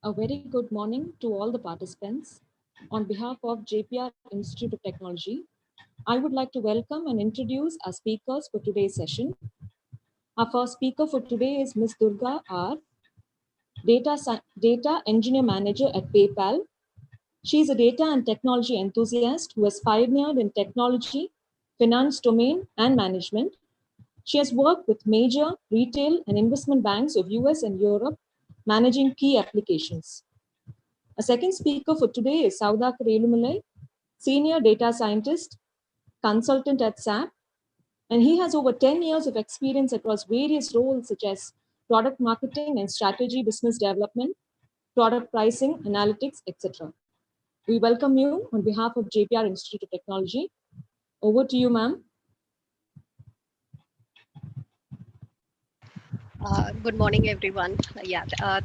A very good morning to all the participants. On behalf of JPR Institute of Technology, I would like to welcome and introduce our speakers for today's session. Our first speaker for today is Ms.Durga R, Data Engineer Manager at PayPal. She is a data and technology enthusiast who has pioneered in technology, finance domain, and management. She has worked with major retail and investment banks of US and Europe, managing key applications. A second speaker for today is Soudhakar Elumalai, Senior Data Scientist, Consultant at SAP, and he has over 10 years of experience across various roles such as product marketing and strategy business development, product pricing, analytics, etc. We welcome you on behalf of JPR Institute of Technology. Over to you, ma'am. Good morning, everyone.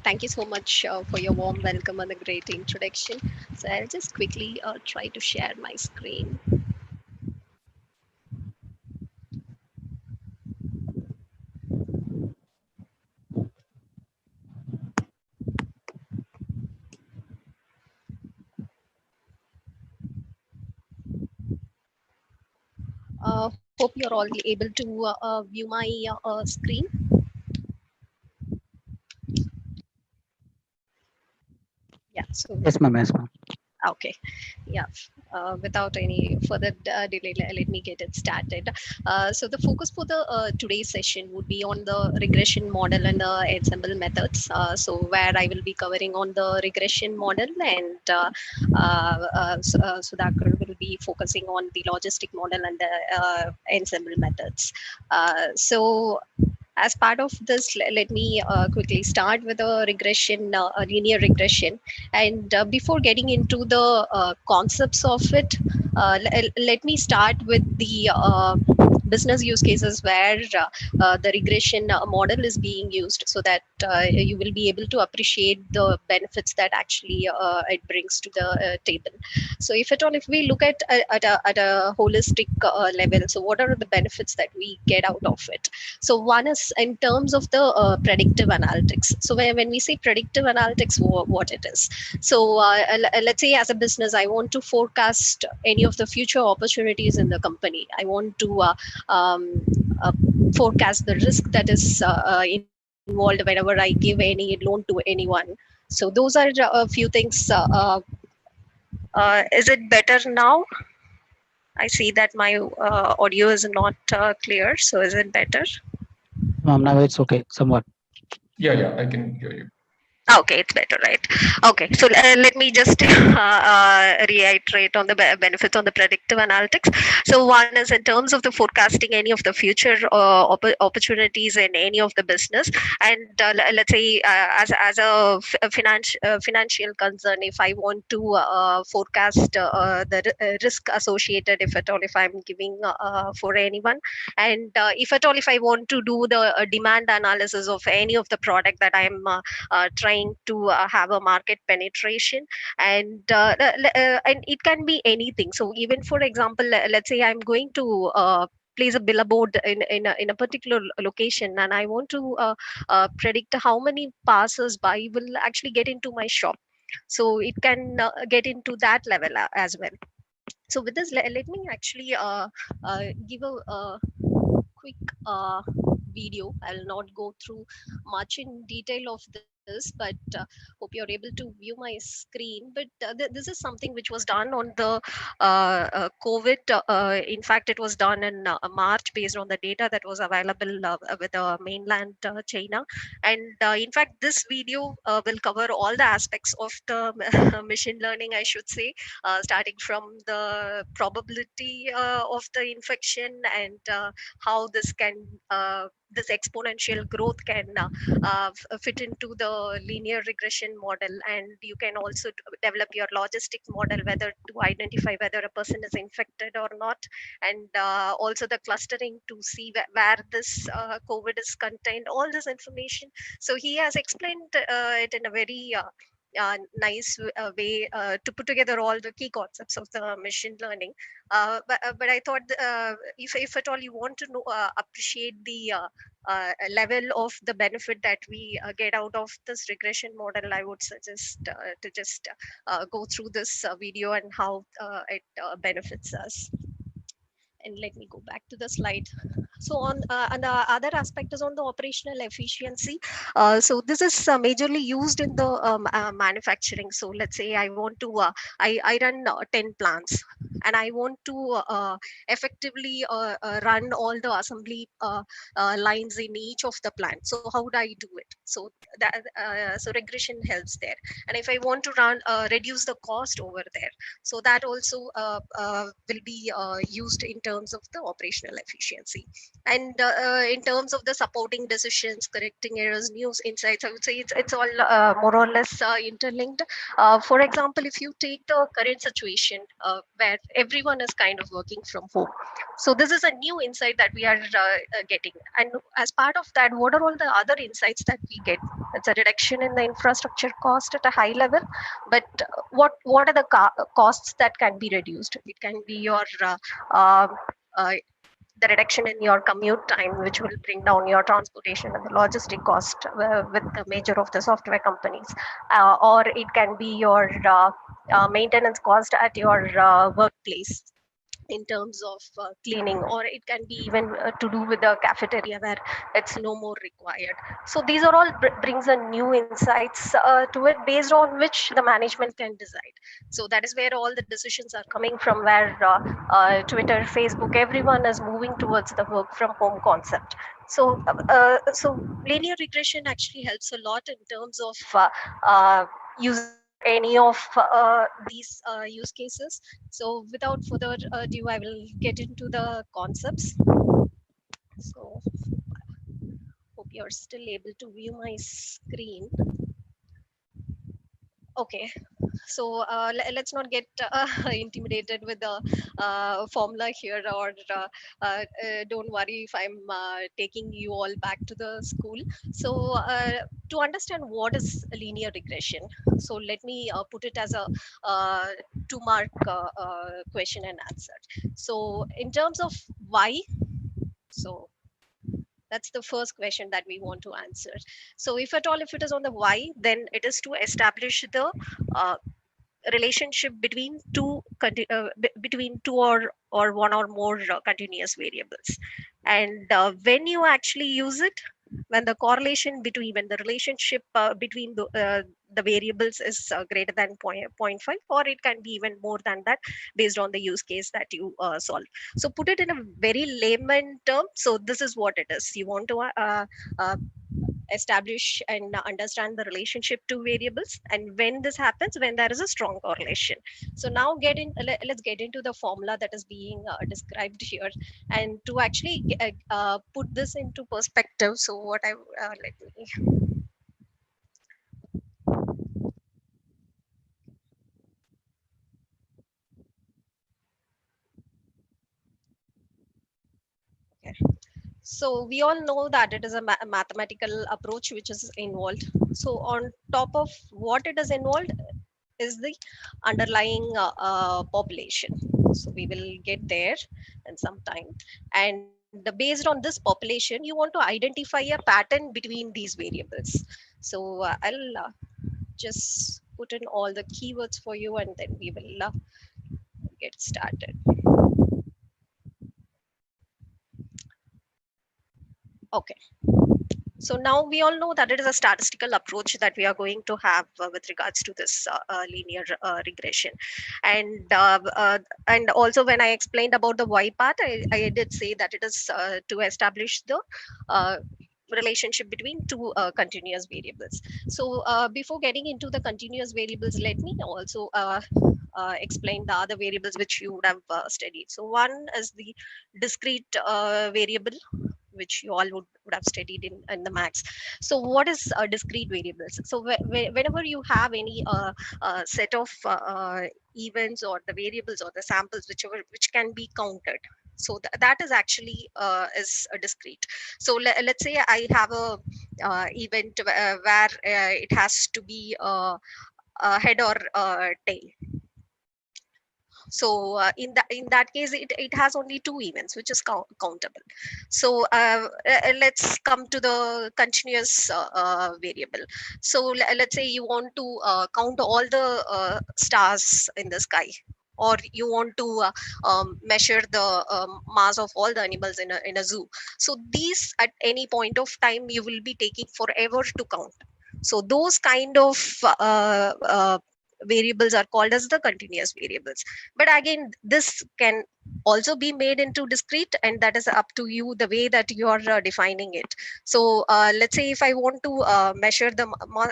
Thank you so much for your warm welcome and a great introduction. So I'll just quickly try to share my screen. Hope you're all able to view my screen. Yeah. So yes, ma'am. Yes, ma'am. Okay, yeah. Without any further delay, let me get it started. So the focus for the today's session would be on the regression model and the ensemble methods. So where I will be covering on the regression model, and Soudhakar will be focusing on the logistic model and the ensemble methods. So as part of this, let me quickly start with a regression, a linear regression. And before getting into the concepts of it, let me start with the business use cases where the regression model is being used, so that you will be able to appreciate the benefits that actually it brings to the table. So if we look at a holistic level, so what are the benefits that we get out of it? So one is in terms of the predictive analytics. So when we say predictive analytics, what it is. So let's say as a business, I want to forecast any of the future opportunities in the company. I want to forecast the risk that is involved whenever I give any loan to anyone. So those are a few things. Is it better now? I see that my audio is not clear. So is it better? Ma'am, now it's okay, somewhat. Yeah, I can hear you. Okay, it's better, right? Okay, so let me just reiterate on the benefits on the predictive analytics. So one is in terms of the forecasting any of the future opportunities in any of the business, and let's say as a financial concern, if I want to forecast the risk associated, if at all, if I'm giving for anyone, and if at all, if I want to do the demand analysis of any of the product that I'm trying to have a market penetration, and it can be anything. So even for example, let's say I'm going to place a billboard in a particular location, and I want to predict how many passers by will actually get into my shop. So it can get into that level as well. So with this, let me actually give a quick video. I'll not go through much in detail of this, but hope you're able to view my screen. But this is something which was done on the COVID. In fact, it was done in March based on the data that was available with mainland China. And in fact, this video will cover all the aspects of the machine learning, I should say, starting from the probability of the infection, and how this can this exponential growth can fit into the linear regression model. And you can also develop your logistic model, whether to identify whether a person is infected or not, and also the clustering to see where this COVID is contained, all this information. So he has explained it in a very nice way to put together all the key concepts of the machine learning. But I thought if at all you want to know, appreciate the level of the benefit that we get out of this regression model, I would suggest to just go through this video and how it benefits us. And let me go back to the slide. So on the other aspect is on the operational efficiency. So this is majorly used in the manufacturing. So let's say I want to I run 10 plants, and I want to effectively run all the assembly lines in each of the plants. So how would I do it? So that so regression helps there. And if I want to run reduce the cost over there, so that also will be used in terms of the operational efficiency. And in terms of the supporting decisions, correcting errors, news insights, I would say it's all more or less interlinked. For example, if you take the current situation where everyone is kind of working from home, so this is a new insight that we are getting. And as part of that, what are all the other insights that we get? It's a reduction in the infrastructure cost at a high level, but what are the costs that can be reduced? It can be your uh, the reduction in your commute time, which will bring down your transportation and the logistic cost with the major of the software companies, or it can be your maintenance cost at your workplace in terms of cleaning, or it can be even to do with the cafeteria where it's no more required. So these are all brings a new insights to it, based on which the management can decide. So that is where all the decisions are coming from, where Twitter, Facebook, everyone is moving towards the work from home concept. So linear regression actually helps a lot in terms of using for any of these use cases. So without further ado, I will get into the concepts. So hope you're still able to view my screen. Okay, so let's not get intimidated with the formula here, or don't worry if I'm taking you all back to the school. So to understand what is linear regression, so let me put it as a 2-mark question and answer. So in terms of why, so that's the first question that we want to answer. So if at all, if it is on the why, then it is to establish the uh, relationship between between two or one or more continuous variables. And when you actually use it, when the correlation between, when the relationship between the variables is greater than zero point 0.5, or it can be even more than that, based on the use case that you solve. So put it in a very layman term. So this is what it is. You want to uh, establish and understand the relationship to variables, and when this happens, when there is a strong correlation. So now let's get into the formula that is being described here, and to actually put this into perspective. So what I let me okay. So we all know that it is a mathematical approach which is involved. So on top of what it is involved is the underlying population. So we will get there in some time. And based on this population, you want to identify a pattern between these variables. So I'll just put in all the keywords for you, and then we will get started. Okay. So now we all know that it is a statistical approach that we are going to have with regards to this linear regression. And also, when I explained about the Y part, I did say that it is to establish the relationship between two continuous variables. So before getting into the continuous variables, let me also explain the other variables which you would have studied. So one is the discrete variable, which you all would have studied in the maths. So what is discrete variables? So whenever you have any set of events, or the variables, or the samples, which can be counted, so that is actually is a discrete. So let's say I have a event where it has to be head or tail. So in that case, it has only two events, which is countable. So let's come to the continuous variable. So let's say you want to count all the stars in the sky, or you want to measure the mass of all the animals in a zoo. So these, at any point of time, you will be taking forever to count. So those kind of variables are called as the continuous variables. But again, this can also be made into discrete, and that is up to you, the way that you are defining it. So let's say if I want to measure the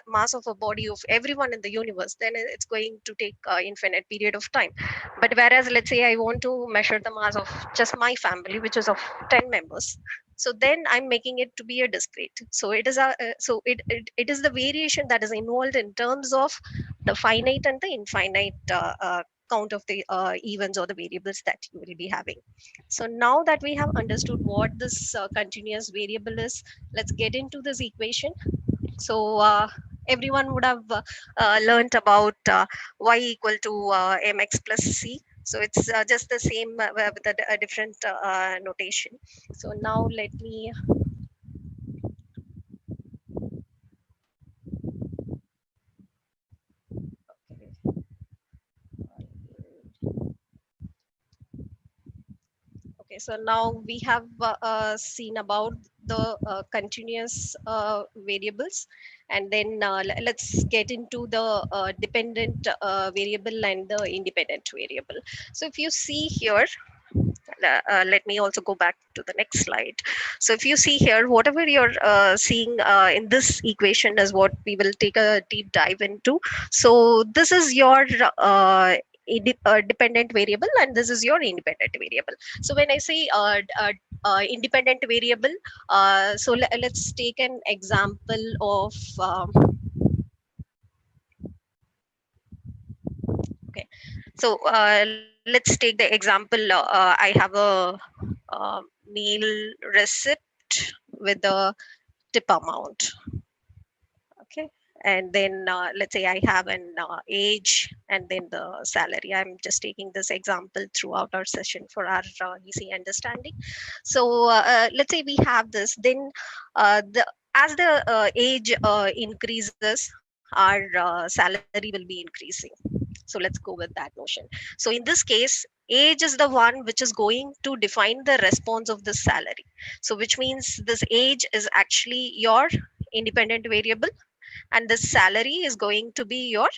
mass of a body of everyone in the universe, then it's going to take infinite period of time. But whereas, let's say I want to measure the mass of just my family, which is of 10 members, so then I'm making it to be a discrete. So it is it is the variation that is involved in terms of the finite and the infinite count of the events or the variables that you will be having. So now that we have understood what this continuous variable is, let's get into this equation. So everyone would have learned about y equal to mx plus c. So it's just the same with a different notation. So now let me Okay, so now we have seen about the continuous variables, and then let's get into the dependent variable and the independent variable. So if you see here, let me also go back to the next slide. So if you see here, whatever you're seeing in this equation is what we will take a deep dive into. So this is your dependent variable, and this is your independent variable. So when I say independent variable, so let's take an example of okay. So let's take the example. I have a meal receipt with a tip amount. Okay. And then let's say I have an age and then the salary. I'm just taking this example throughout our session for our easy understanding. So let's say we have this, then as the age increases, our salary will be increasing. So let's go with that notion. So in this case, age is the one which is going to define the response of the salary. So which means this age is actually your independent variable, and this salary is going to be your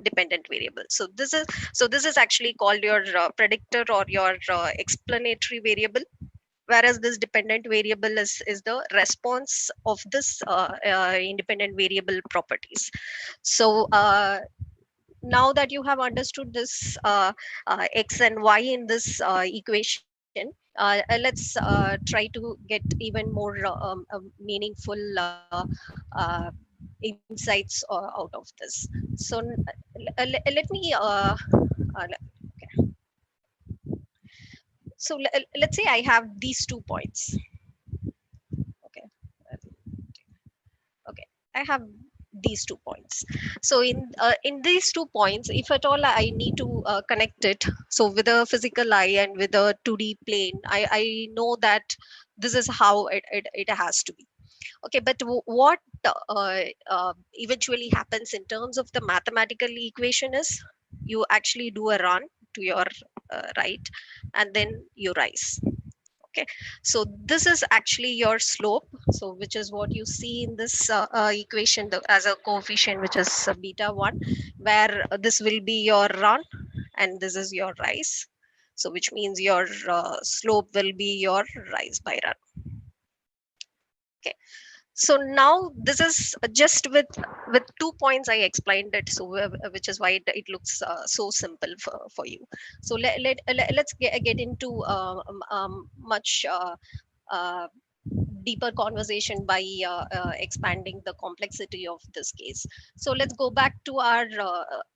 dependent variable. So this is actually called your predictor or your explanatory variable, whereas this dependent variable is the response of this independent variable properties. So now that you have understood this x and y in this equation, let's try to get even more meaningful uh, insights out of this. So let me okay. So let's say I have these 2 points. Okay. Okay, I have these 2 points. So in these 2 points, if at all I need to connect it, so with a physical eye and with a 2D plane, I know that this is how it has to be. Okay, but what eventually happens in terms of the mathematical equation is you actually do a run to your right, and then you rise. Okay, so this is actually your slope, so which is what you see in this equation as a coefficient, which is beta 1, where this will be your run and this is your rise. So which means your slope will be your rise by run. Okay, so now this is just with 2 points I explained it, so which is why it looks so simple for you. So let's get into much uh, deeper conversation by expanding the complexity of this case. So let's go back to our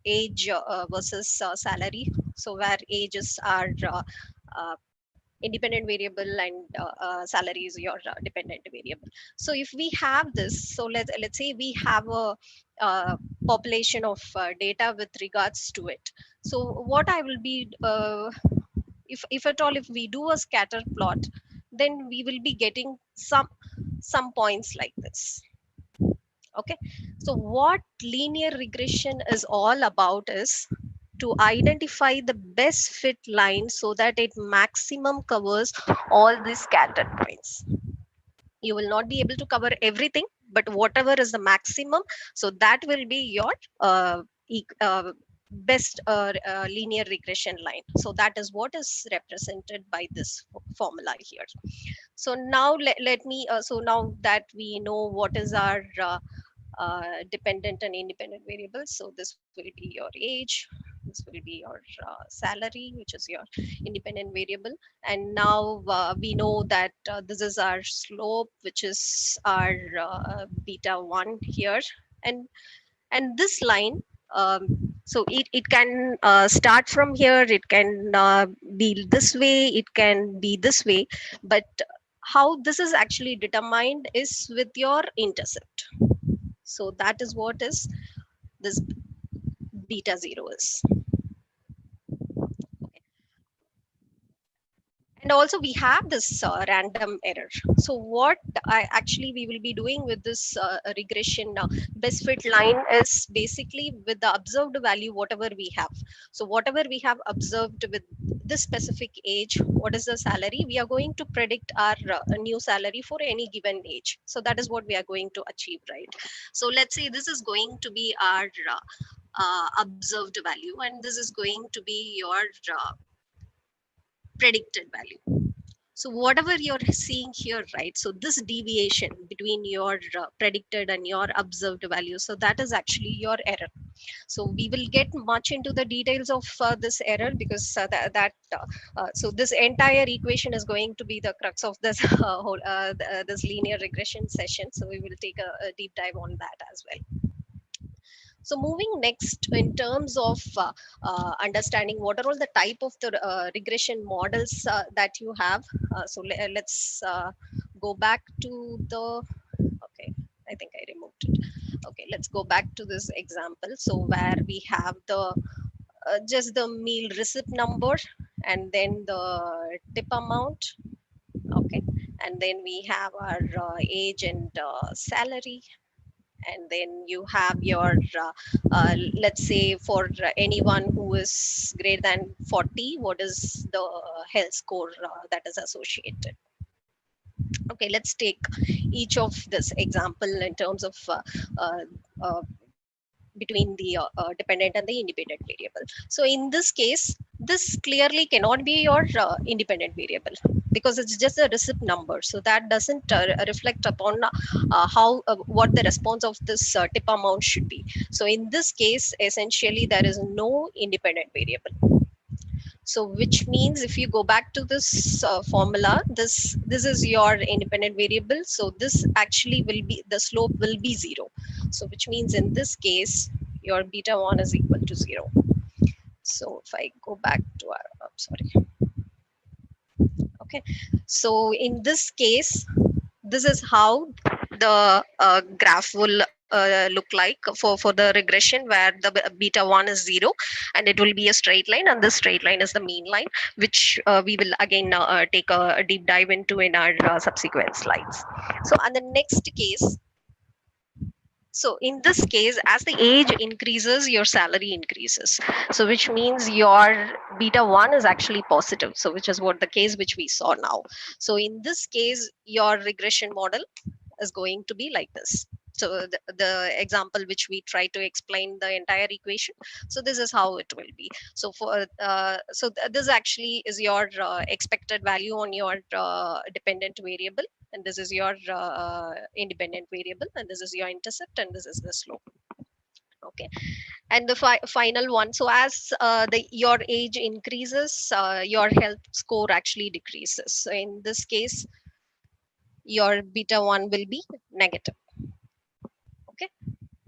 age versus salary. So where ages are uh, independent variable, and salary is your dependent variable. So if we have this, so let's say we have a population of data with regards to it. So what I will be if at all if we do a scatter plot, then we will be getting some points like this. Okay, so what linear regression is all about is to identify the best fit line so that it maximum covers all these scattered points. You will not be able to cover everything, but whatever is the maximum, so that will be your best linear regression line. So that is what is represented by this formula here. So now let me so now that we know what is our dependent and independent variables, so this will be your age, this will be your salary, which is your independent variable. And now we know that this is our slope, which is our beta 1 here. And this line, so it can start from here, it can be this way, it can be this way, but how this is actually determined is with your intercept. So that is what is this beta 0 is. And also we have this random error. So what actually we will be doing with this regression best fit line is basically with the observed value whatever we have. So whatever we have observed with this specific age, what is the salary, we are going to predict our new salary for any given age. So that is what we are going to achieve, right? So let's say this is going to be our observed value, and this is going to be your predicted value. So whatever you're seeing here, right? So this deviation between your predicted and your observed value, so that is actually your error. So we will get much into the details of this error, because so this entire equation is going to be the crux of this whole this linear regression session. So we will take a deep dive on that as well. So moving next in terms of understanding what are all the type of the regression models that you have. So let's go back to the, okay, I think I removed it. Okay, let's go back to this example. So where we have the just the meal receipt number, and then the tip amount. Okay, and then we have our age and salary. And then you have your let's say for anyone who is greater than 40, what is the health score that is associated. Okay, let's take each of this example in terms of uh, uh, between the dependent and the independent variable. So in this case, this clearly cannot be your independent variable, because it's just a receipt number. So that doesn't reflect upon how what the response of this tip amount should be. So in this case, essentially there is no independent variable. So which means if you go back to this formula, this is your independent variable. So this actually will be, the slope will be 0. So which means in this case, your beta 1 is equal to 0. So if I go back to our, sorry. Okay. So in this case, this is how the graph will look like for the regression, where the beta 1 is 0, and it will be a straight line, and this straight line is the mean line, which we will again take a deep dive into in our subsequent slides. So on the next case, so in this case, as the age increases, your salary increases. So which means your beta 1 is actually positive. So which is what the case which we saw now. So in this case, your regression model is going to be like this. So the example which we try to explain the entire equation. So this is how it will be. So for this actually is your expected value on your dependent variable, and this is your independent variable, and this is your intercept, and this is the slope. Okay, and the final one. So as your age increases, your health score actually decreases. So in this case, your beta 1 will be negative. Okay,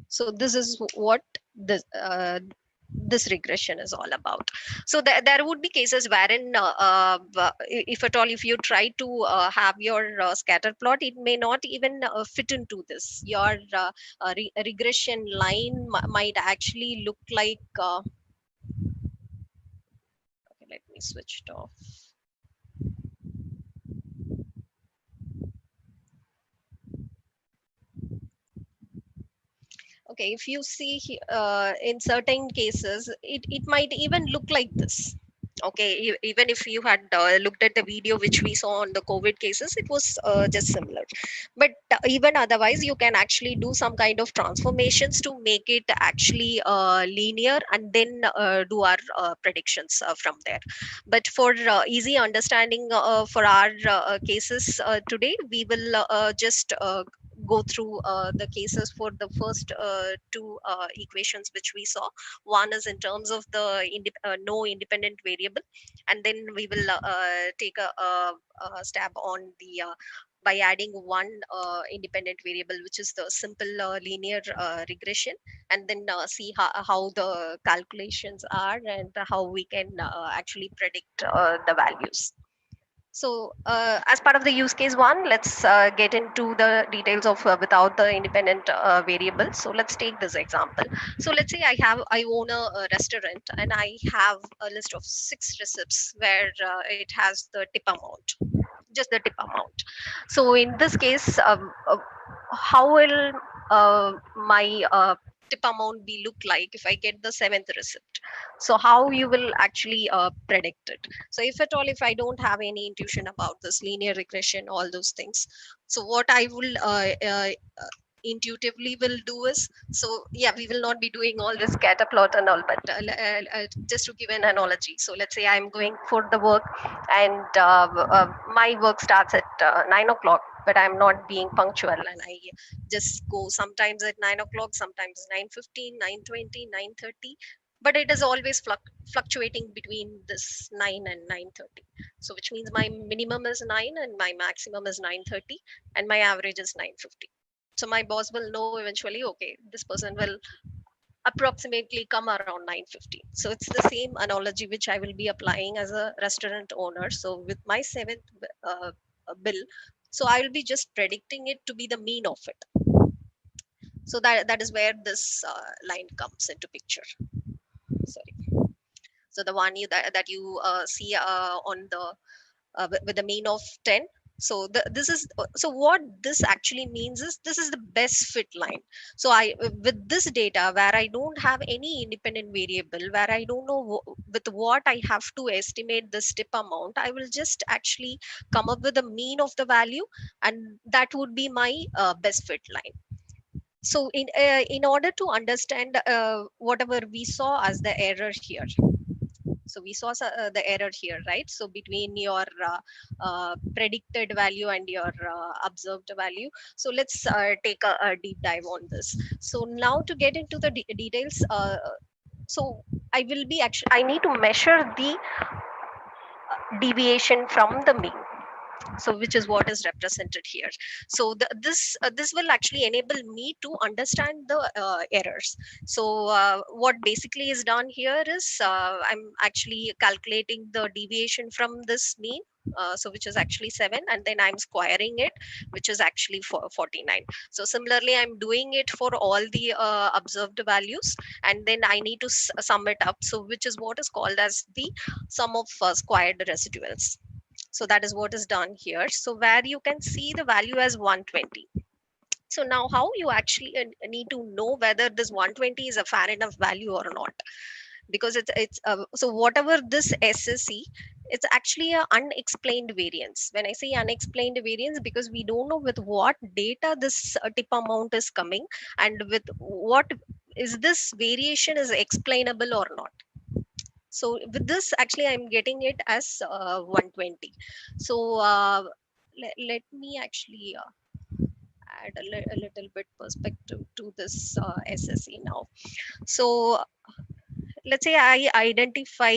so this is what this this regression is all about. So there would be cases wherein if at all, if you try to have your scatter plot, it may not even fit into this. Your regression line might actually look like okay, let me switch it off. Okay, if you see in certain cases, it might even look like this. Okay, even if you had looked at the video which we saw on the COVID cases, it was just similar. But even otherwise, you can actually do some kind of transformations to make it actually linear, and then do our predictions from there. But for easy understanding for our cases today, we will just go through the cases for the first two equations which we saw. One is in terms of the no independent variable, and then we will take a stab on the by adding one independent variable, which is the simple linear regression, and then see how the calculations are and how we can actually predict the values. So as part of the use case one, let's get into the details of without the independent variable. So let's take this example. So let's say I own a restaurant, and I have a list of 6 receipts where it has the tip amount, just the tip amount. So in this case, how will my tip amount be look like if I get the 7th receipt? So how you will actually predict it? So if at all, if I don't have any intuition about this linear regression, all those things, so what I will intuitively will do is, so yeah, we will not be doing all this scatter plot and all, but just to give an analogy, so let's say I'm going for the work, and my work starts at 9 o'clock, but I'm not being punctual, and I just go sometimes at 9 o'clock, sometimes 9:15, 9:20, 9:30, but it is always fluctuating between this 9 and 9:30. So which means my minimum is 9 and my maximum is 9:30, and my average is 9:50. So my boss will know eventually, okay, this person will approximately come around 9:50. So it's the same analogy which I will be applying as a restaurant owner. So with my 7th bill, so I will be just predicting it to be the mean of it. So that is where this line comes into picture. Sorry. So the one that you see on the with the mean of 10. So this is so what this actually means is this is the best fit line. So I with this data where I don't have any independent variable, where I don't know with what I have to estimate this tip amount, I will just actually come up with a mean of the value, and that would be my best fit line. So in order to understand whatever we saw as the error here, so we saw the error here, right? So between your predicted value and your observed value. So let's take a deep dive on this. So now to get into the details, so I will be actually, I need to measure the deviation from the mean, so which is what is represented here. So this will actually enable me to understand the errors. So what basically is done here is I'm actually calculating the deviation from this mean, so which is actually 7, and then I'm squaring it, which is actually 49. So similarly, I'm doing it for all the observed values, and then I need to sum it up, so which is what is called as the sum of squared residuals. So that is what is done here. So where you can see the value as 120. So now how you actually need to know whether this 120 is a fair enough value or not, because it's so whatever this SSE, it's actually a unexplained variance. When I say unexplained variance, because we don't know with what data this tip amount is coming, and with what is this variation is explainable or not. So with this, actually, I'm getting it as 120. So let me actually add a little bit perspective to this SSE now. So let's say I identify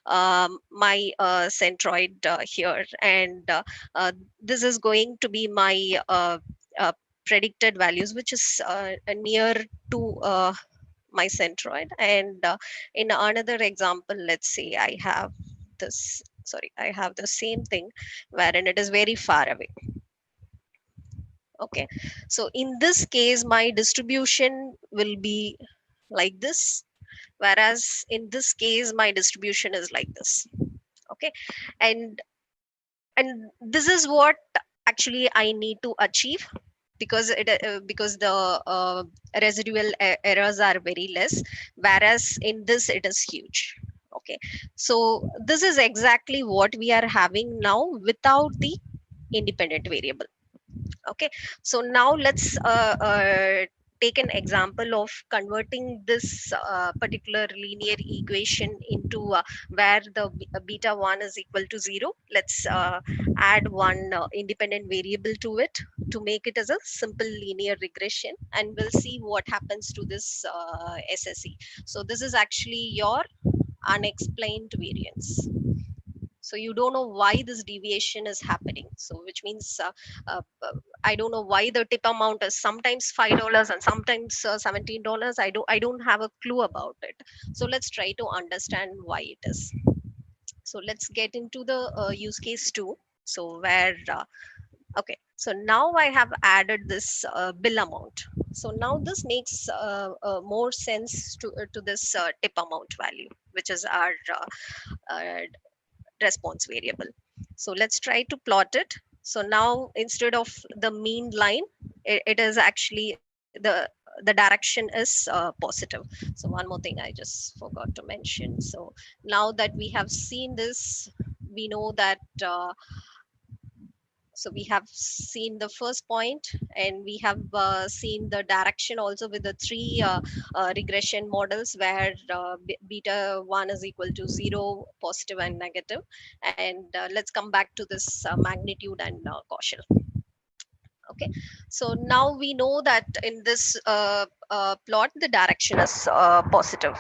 my centroid here, and this is going to be my predicted values, which is near to my centroid. And in another example, let's say I have this, sorry, I have the same thing wherein it is very far away. Okay, so in this case, my distribution will be like this, whereas in this case, my distribution is like this. Okay, and this is what actually I need to achieve, because the residual errors are very less, whereas in this it is huge. Okay, so this is exactly what we are having now without the independent variable. Okay, so now let's take an example of converting this particular linear equation into where the beta 1 is equal to 0. Let's add one independent variable to it to make it as a simple linear regression, and we'll see what happens to this SSE. So this is actually your unexplained variance. So you don't know why this deviation is happening, so which means uh, uh, I don't know why the tip amount is sometimes $5 and sometimes $17. I don't have a clue about it. So let's try to understand why it is. So let's get into the use case 2. So where okay, so now I have added this bill amount. So now this makes more sense to this tip amount value, which is our uh, response variable. So let's try to plot it. So now instead of the mean line, it is actually the direction is positive. So one more thing I just forgot to mention. So now that we have seen this, we know that so we have seen the first point, and we have seen the direction also with the three regression models where beta 1 is equal to 0, positive and negative. And let's come back to this magnitude and caution. Okay, so now we know that in this plot the direction is positive.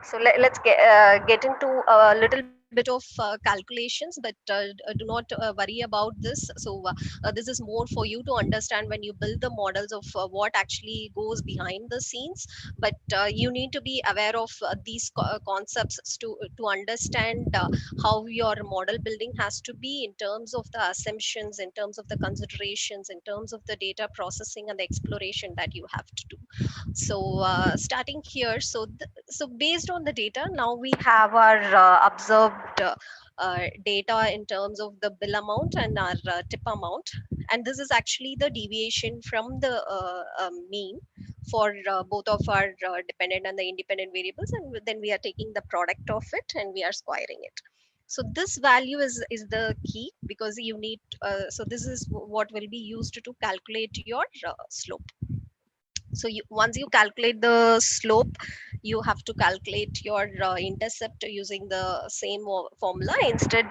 So let's get into a little bit of calculations, but do not worry about this. So this is more for you to understand when you build the models of what actually goes behind the scenes. But you need to be aware of these concepts to understand how your model building has to be in terms of the assumptions, in terms of the considerations, in terms of the data processing and the exploration that you have to do. So starting here, so based on the data, now we have our observed data in terms of the bill amount and our tip amount, and this is actually the deviation from the mean for both of our dependent and the independent variables, and then we are taking the product of it and we are squaring it. So this value is the key, because you need so this is what will be used to calculate your slope. So once you calculate the slope, you have to calculate your intercept using the same formula. Instead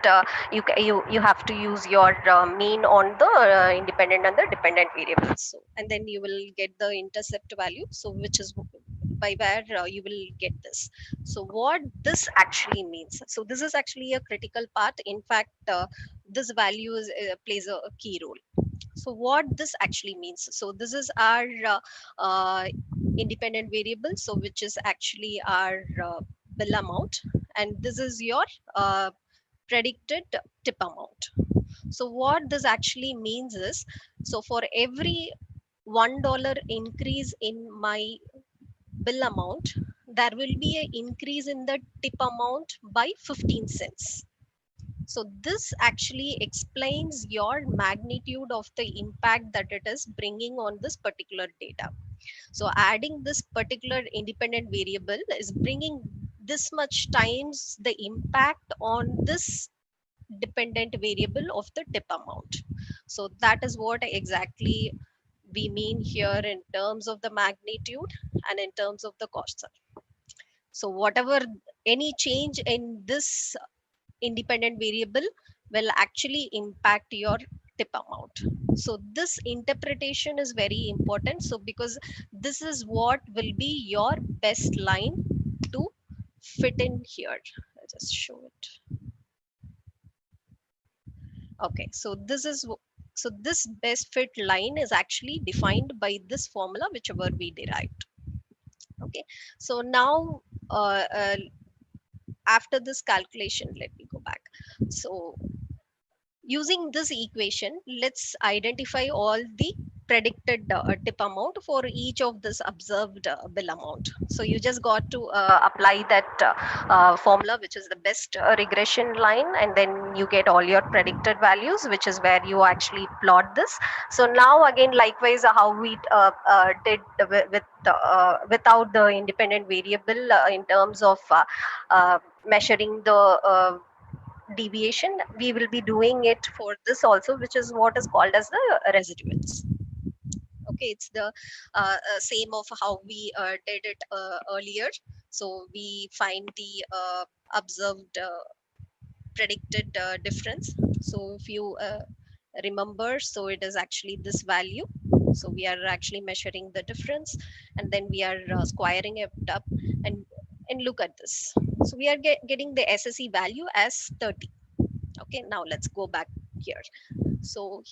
you have to use your mean on the independent and the dependent variables. So and then you will get the intercept value, so which is by where you will get this. So what this actually means, so this is actually a critical part. In fact this value plays a key role. So what this actually means, so this is our uh, independent variable, so which is actually our bill amount, and this is your predicted tip amount. So what this actually means is, so for every $1 increase in my bill amount, there will be an increase in the tip amount by 15 cents. So this actually explains your magnitude of the impact that it is bringing on this particular data. So adding this particular independent variable is bringing this much times the impact on this dependent variable of the tip amount. So that is what exactly we mean here in terms of the magnitude and in terms of the cost. So whatever any change in this independent variable will actually impact your tip amount. So this interpretation is very important. So because this is what will be your best line to fit in here. I'll just show it. Okay, so so this best fit line is actually defined by this formula whichever we derived. Okay, Okay, so now after this calculation, let me go back. So using this equation, let's identify all the predicted tip amount for each of this observed bill amount. So you just got to apply that formula, which is the best regression line, and then you get all your predicted values, which is where you actually plot this. So now again, likewise, how we did without the independent variable in terms of measuring the deviation, we will be doing it for this also, which is what is called as the residuals. Okay, it's the same of how we did it earlier. So we find the observed predicted difference. So if you remember, so it is actually this value. So we are actually measuring the difference, and then we are squaring it up, and look at this. So we are getting the SSE value as 30. Okay, now let's go back here. So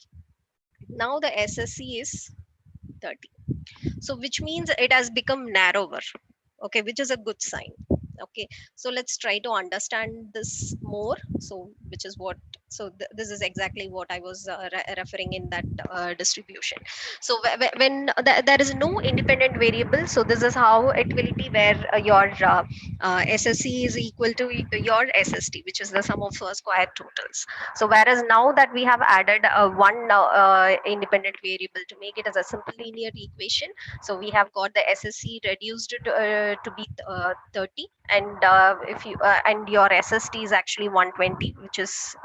now the SSE is 30. So which means it has become narrower. Okay, which is a good sign. Okay, so let's try to understand this more. So which is what, so this is exactly what I was referring in that distribution. So when there is no independent variable, so this is how it will be, where your SSE is equal to your SST, which is the sum of square totals. So whereas now that we have added one independent variable to make it as a simple linear equation, so we have got the SSE reduced to be 30, and if you and your SST is actually 120, which is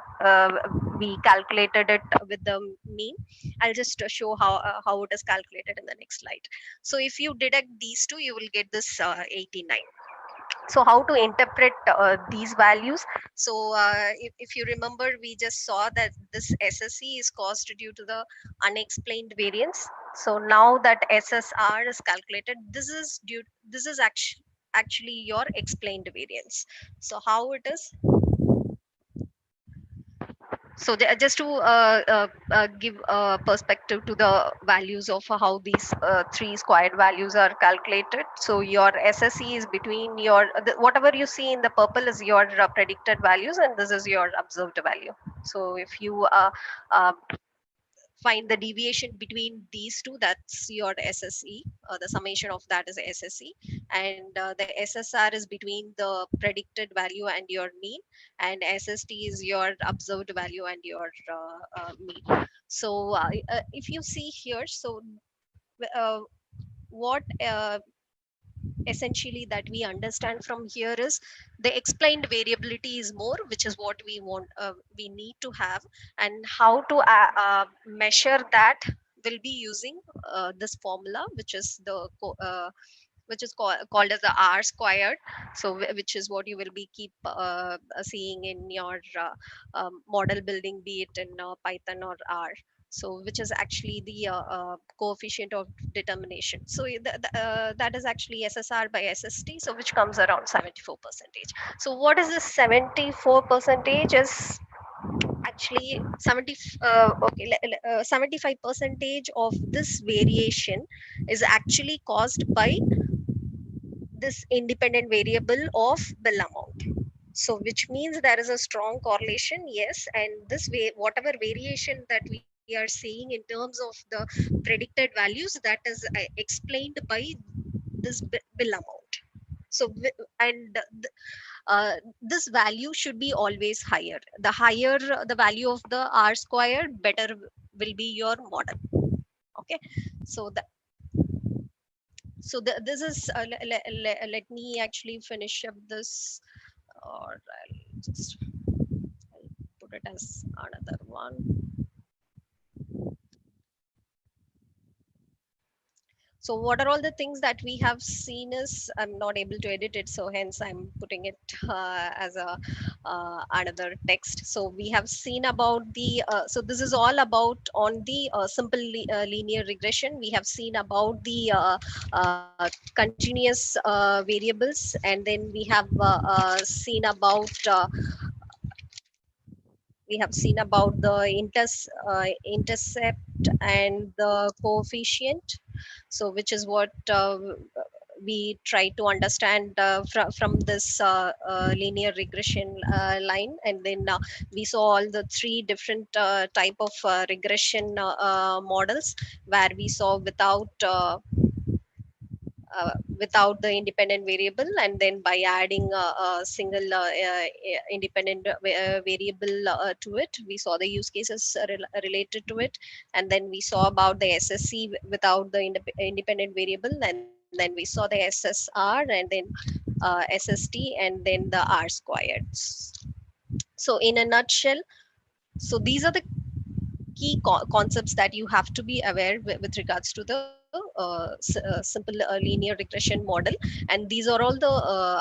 we calculated it with the mean. I'll just show how it is calculated in the next slide. So if you deduct these two, you will get this 89. So how to interpret these values? So if you remember, we just saw that this SSE is caused due to the unexplained variance. So now that SSR is calculated, this is actually your explained variance. So how it is? So just to give a perspective to the values of how these three squared values are calculated. So your SSE is between your whatever you see in the purple is your predicted values, and this is your observed value. So if you find the deviation between these two, that's your SSE. The summation of that is SSE, and the SSR is between the predicted value and your mean, and SST is your observed value and your mean. So if you see here, so uh, what essentially that we understand from here is the explained variability is more, which is what we want, we need to have, and how to measure that will be using this formula, which is the called as the R squared. So which is what you will be keep seeing in your model building, be it in Python or R. So which is actually the coefficient of determination. So that is actually SSR by SST, so which comes around 74%. So what is this 74% is actually 75% of this variation is actually caused by this independent variable of bill amount. So which means there is a strong correlation, yes, and this way whatever variation that we are seeing in terms of the predicted values, that is explained by this bill amount. So and this value should be always higher. The higher the value of the R squared, better will be your model. Okay, so this is let me actually finish up this, or I'll put it as another one. So what are all the things that we have seen is, I'm not able to edit it, so hence I'm putting it as a another text. So we have seen about the, so this is all about on the simple linear regression. We have seen about the continuous variables, and then we have seen about the intercept and the coefficient. So which is what we try to understand from this linear regression line, and then we saw all the three different type of regression models, where we saw without the independent variable, and then by adding a single independent variable to it, we saw the use cases related to it. And then we saw about the SSC without the independent variable, and then we saw the SSR, and then SST, and then the R squared. So in a nutshell, so these are the key concepts that you have to be aware with regards to the simple linear regression model. And these are all the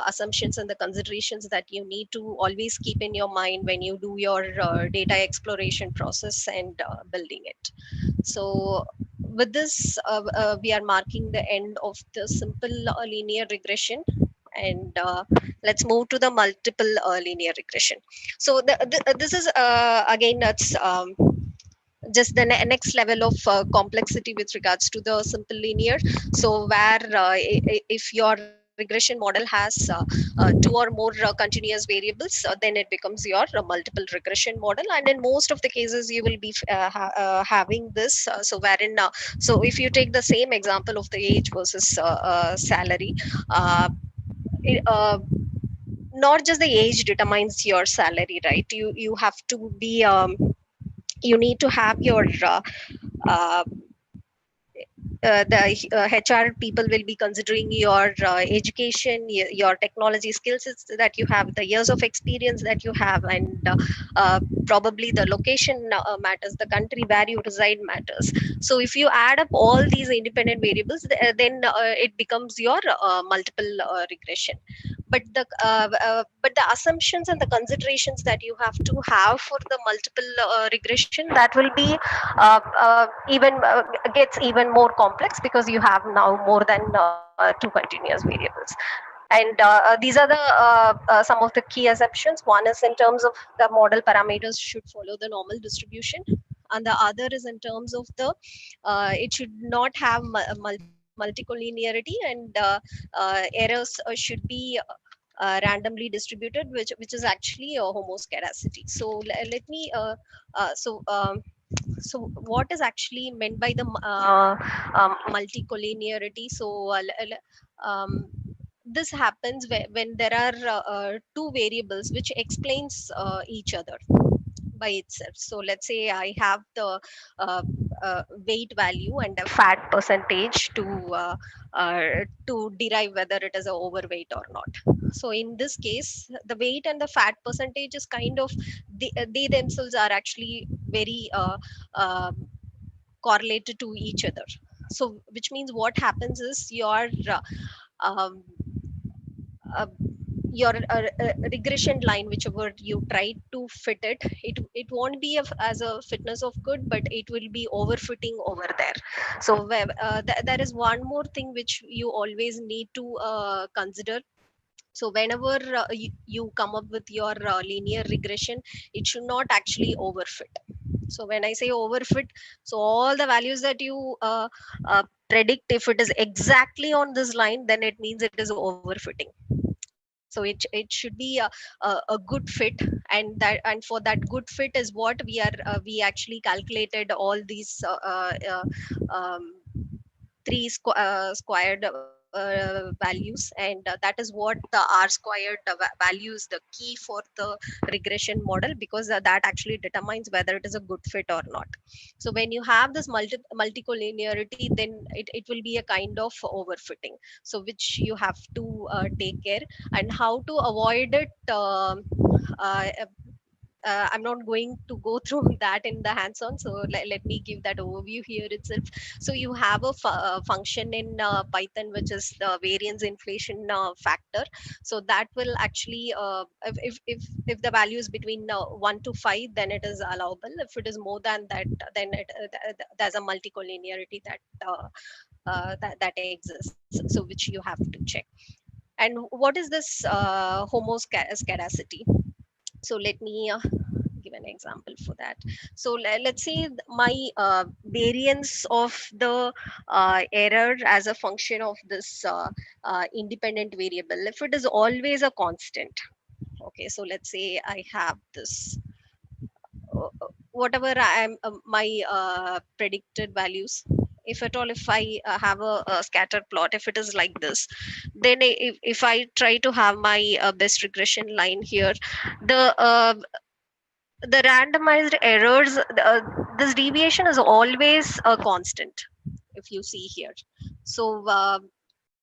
assumptions and the considerations that you need to always keep in your mind when you do your data exploration process and building it. So with this, we are marking the end of the simple linear regression, and let's move to the multiple linear regression. So this is again, that's just the next level of complexity with regards to the simple linear. So where if your regression model has two or more continuous variables, then it becomes your multiple regression model. And in most of the cases you will be having this, so wherein so if you take the same example of the age versus salary, uh, it, not just the age determines your salary, right? You have to be you need to have your uh, the HR people will be considering your education, your technology skills that you have, the years of experience that you have, and probably the location matters, the country where you reside matters. So if you add up all these independent variables, then it becomes your multiple regression. But the assumptions and the considerations that you have to have for the multiple regression, that will be even gets even more complex, because you have now more than two continuous variables. And these are the some of the key assumptions. One is in terms of the model parameters should follow the normal distribution, and the other is in terms of the it should not have multicollinearity, and errors should be randomly distributed, which is actually a homoscedasticity. So let me so so what is actually meant by the multicollinearity? So this happens when there are two variables which explains each other by itself. So let's say I have the uh, weight value and a fat percentage to derive whether it is a overweight or not. So in this case, the weight and the fat percentage is kind of, they themselves are actually very correlated to each other. So which means what happens is um, uh, your regression line, whichever you try to fit it won't be as a fitness of good, but it will be overfitting over there. So there is one more thing which you always need to consider. So whenever you come up with your linear regression, it should not actually overfit. So when I say overfit, so all the values that you predict, if it is exactly on this line, then it means it is overfitting. So it should be a good fit, and for that good fit is what we actually calculated all these three squared values, and that is what the R squared value is the key for the regression model, because that actually determines whether it is a good fit or not. So when you have this multicollinearity, then it will be a kind of overfitting, so which you have to take care. And how to avoid it, uh, I'm not going to go through that in the hands-on, so let me give that overview here itself. So you have a function in Python, which is the variance inflation factor. So that will actually, if the value is between 1 to 5, then it is allowable. If it is more than that, then there's a multicollinearity that exists, so which you have to check. And what is this homoscedasticity? So let me give an example for that. So let's say my variance of the error as a function of this independent variable, if it is always a constant. Okay, so let's say I have this whatever I am my predicted values. If at all, if I have a scatter plot, if it is like this, then if I try to have my best regression line here, the randomized errors, this deviation is always a constant. If you see here, so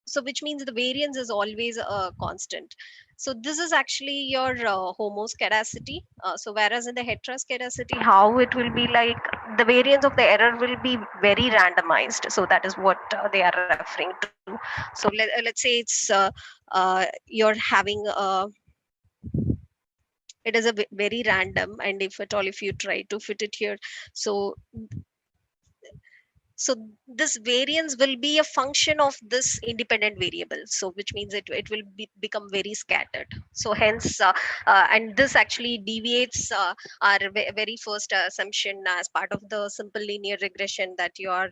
so which means the variance is always a constant. So this is actually your homoscedasticity. So whereas in the heteroscedasticity, how it will be like, the variance of the error will be very randomized. So that is what they are referring to. So let's say it's you're having it is a very random, and if at all if you try to fit it here, so so this variance will be a function of this independent variable, so which means it will become very scattered. So hence and this actually deviates our very first assumption as part of the simple linear regression, that your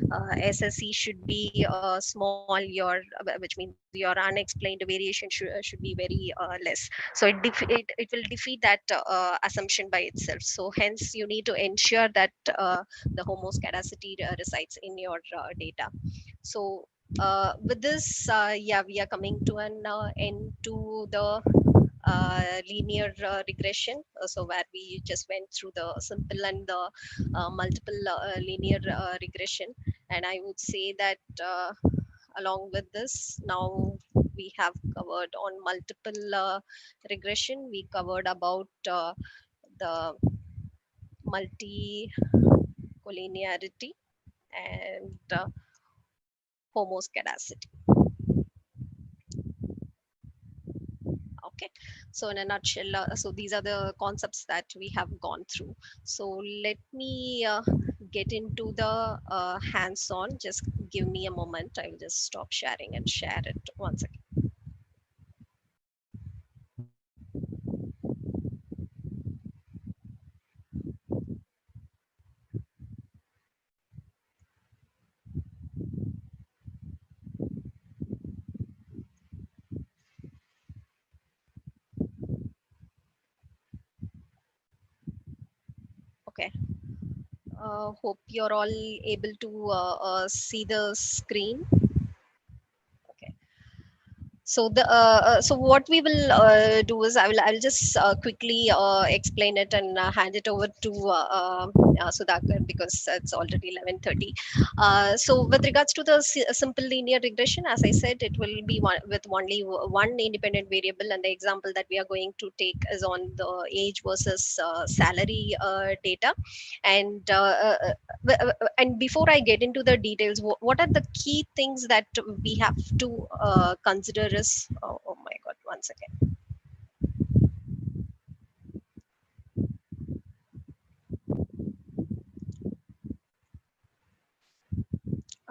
SSE should be small, your which means your unexplained variation should be very less. So it will defeat that assumption by itself. So hence you need to ensure that the homoscedasticity resides in your data. So with this, yeah, we are coming to an end to the linear regression. So where we just went through the simple and the multiple linear regression. And I would say that along with this, now we have covered on multiple regression. We covered about the multicollinearity and homoscedasticity. Okay, so in a nutshell, so these are the concepts that we have gone through. So let me get into the hands-on. Just give me a moment. I will just stop sharing and share it once again. Okay. Hope you're all able to see the screen. Okay. So the so what we will do is I will just quickly explain it and hand it over to Soudhakar, because it's already 11:30. So with regards to the simple linear regression, as I said, it will be with only one independent variable, and the example that we are going to take is on the age versus salary data. And and before I get into the details, what are the key things that we have to consider is, oh my god, one second.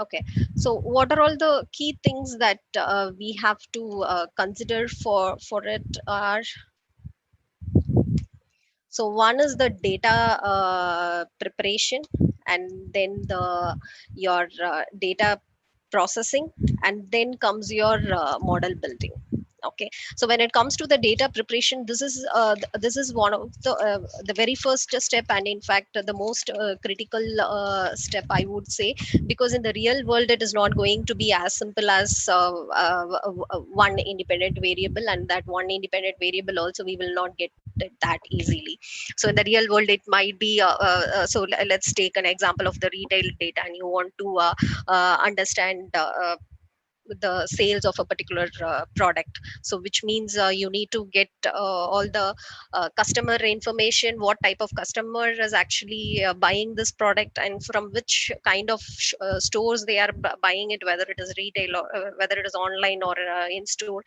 Okay, so what are all the key things that we have to consider for it are, so one is the data preparation, and then your data processing, and then comes your model building. Okay, so when it comes to the data preparation, this is one of the very first step, and in fact the most critical step, I would say, because in the real world it is not going to be as simple as one independent variable, and that one independent variable also we will not get it that easily. So in the real world it might be so let's take an example of the retail data, and you want to understand the sales of a particular product. So which means you need to get all the customer information, what type of customer is actually buying this product, and from which kind of stores they are buying it, whether it is retail or whether it is online or in store,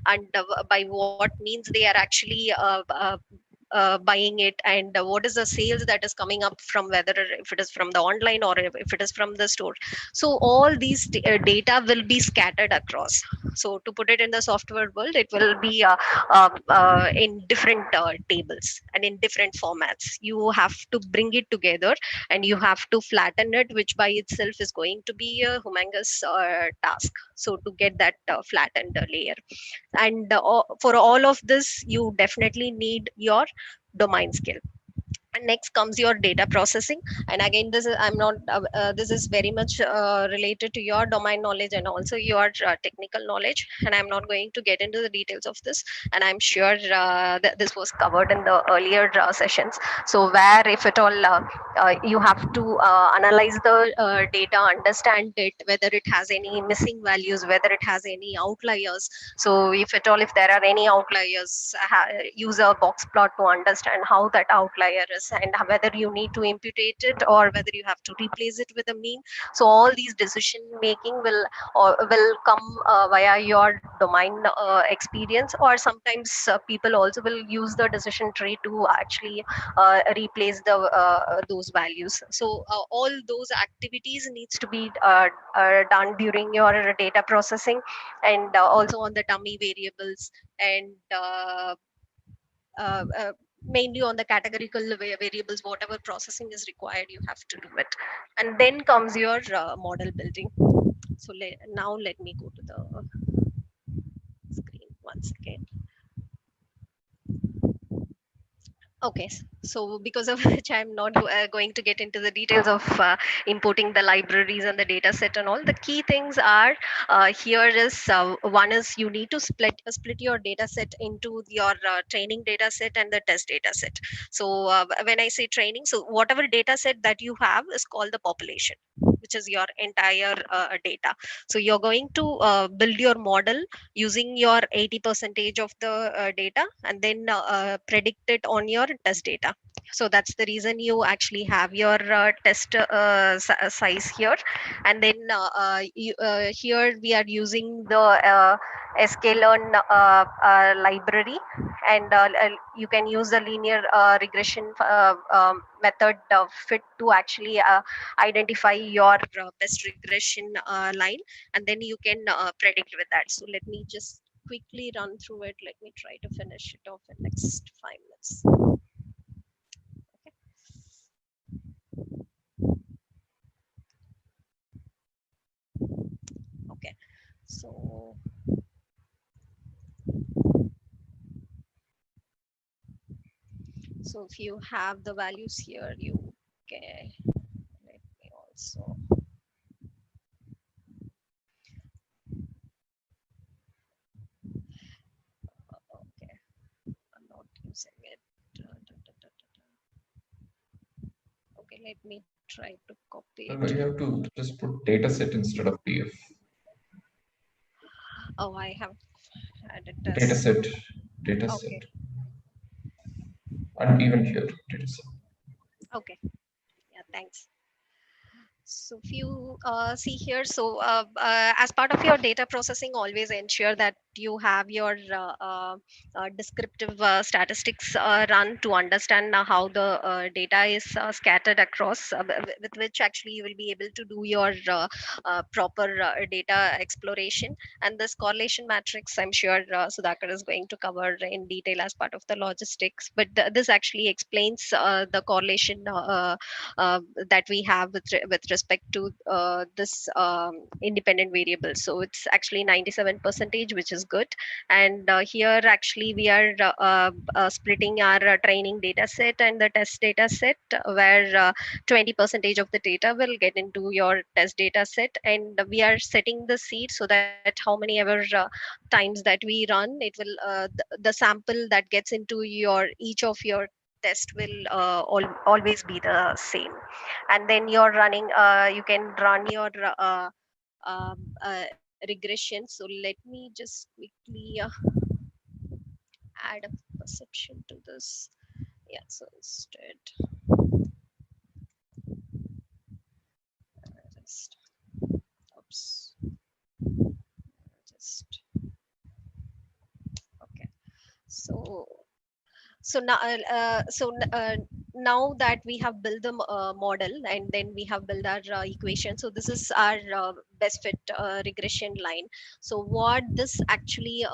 and by what means they are actually buying it, and what is the sales that is coming up from, whether if it is from the online or if it is from the store. So all these data will be scattered across. So to put it in the software world, it will be in different tables and in different formats. You have to bring it together and you have to flatten it, which by itself is going to be a humongous task. So to get that flattened layer, and for all of this you definitely need your domain skill. And next comes your data processing. And again, this is I'm not this is very much related to your domain knowledge and also your technical knowledge, and I'm not going to get into the details of this, and I'm sure that this was covered in the earlier sessions. So where if at all you have to analyze the data, understand it, whether it has any missing values, whether it has any outliers. So if at all if there are any outliers, use a box plot to understand how that outlier is and whether you need to imputate it or whether you have to replace it with a mean. So all these decision making will come via your domain experience, or sometimes people also will use the decision tree to actually replace those values. So all those activities needs to be done during your data processing, and also on the dummy variables, and mainly on the categorical variables. Whatever processing is required, you have to do it. And then comes your model building. So now let me go to the screen once again. Okay, so because of which I'm not going to get into the details of importing the libraries and the data set and all. The key things are here is one is you need to split your data set into your training data set and the test data set. So when I say training, so whatever data set that you have is called the population, which is your entire data. So you're going to build your model using your 80 percentage of the data, and then predict it on your test data. So that's the reason you actually have your test size here. And then here we are using the sklearn library, and you can use the linear regression method fit to actually identify your best regression line, and then you can predict with that. So let me just quickly run through it. Let me try to finish it off in next 5 minutes. Okay. Okay. So if you have the values here, you can let me also. Okay, I'm not using it. Okay, let me try to copy You it. have to just put data set instead of PF. Oh, I have added Data this. set, data set. Okay. And even here, data set. Okay. Yeah, thanks. So if you see here, so as part of your data processing, always ensure that you have your descriptive statistics run to understand how the data is scattered across, with which actually you will be able to do your proper data exploration. And this correlation matrix, I'm sure Soudhakar is going to cover in detail as part of the logistics, but this actually explains the correlation that we have with respect to this independent variable. So it's actually 97 percentage, which is good. And here actually we are splitting our training data set and the test data set, where 20 percentage of the data will get into your test data set, and we are setting the seed so that how many ever times that we run, it will the sample that gets into your each of your test will always be the same. And then you're running you can run your regression. So let me just quickly add a perception to this. Yeah, so instead just oops just okay. So Now that we have built the model and then we have built our equation, so this is our best fit regression line. So what this actually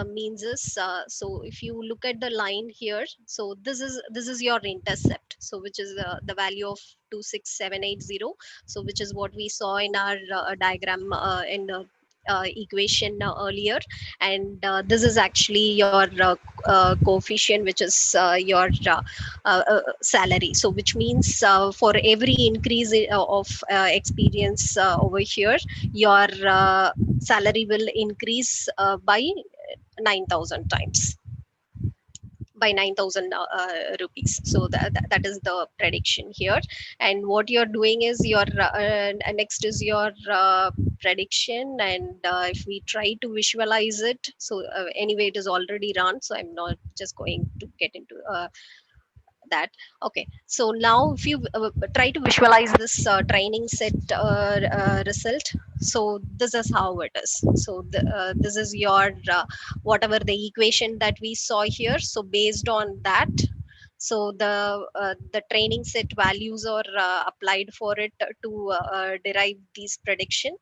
means is, so if you look at the line here, so this is your intercept, so which is the value of 26780, so which is what we saw in our diagram in the equation earlier, and this is actually your coefficient, which is your salary. So which means for every increase of experience over here, your salary will increase by 9,000 times, by 9,000 rupees. So that is the prediction here. And what you're doing is your next is your prediction, and if we try to visualize it, so anyway it is already run, so I'm not just going to get into that. Okay, so now if you try to visualize this training set result, so this is how it is. So this is your whatever the equation that we saw here, so based on that, so the training set values are applied for it to derive these prediction.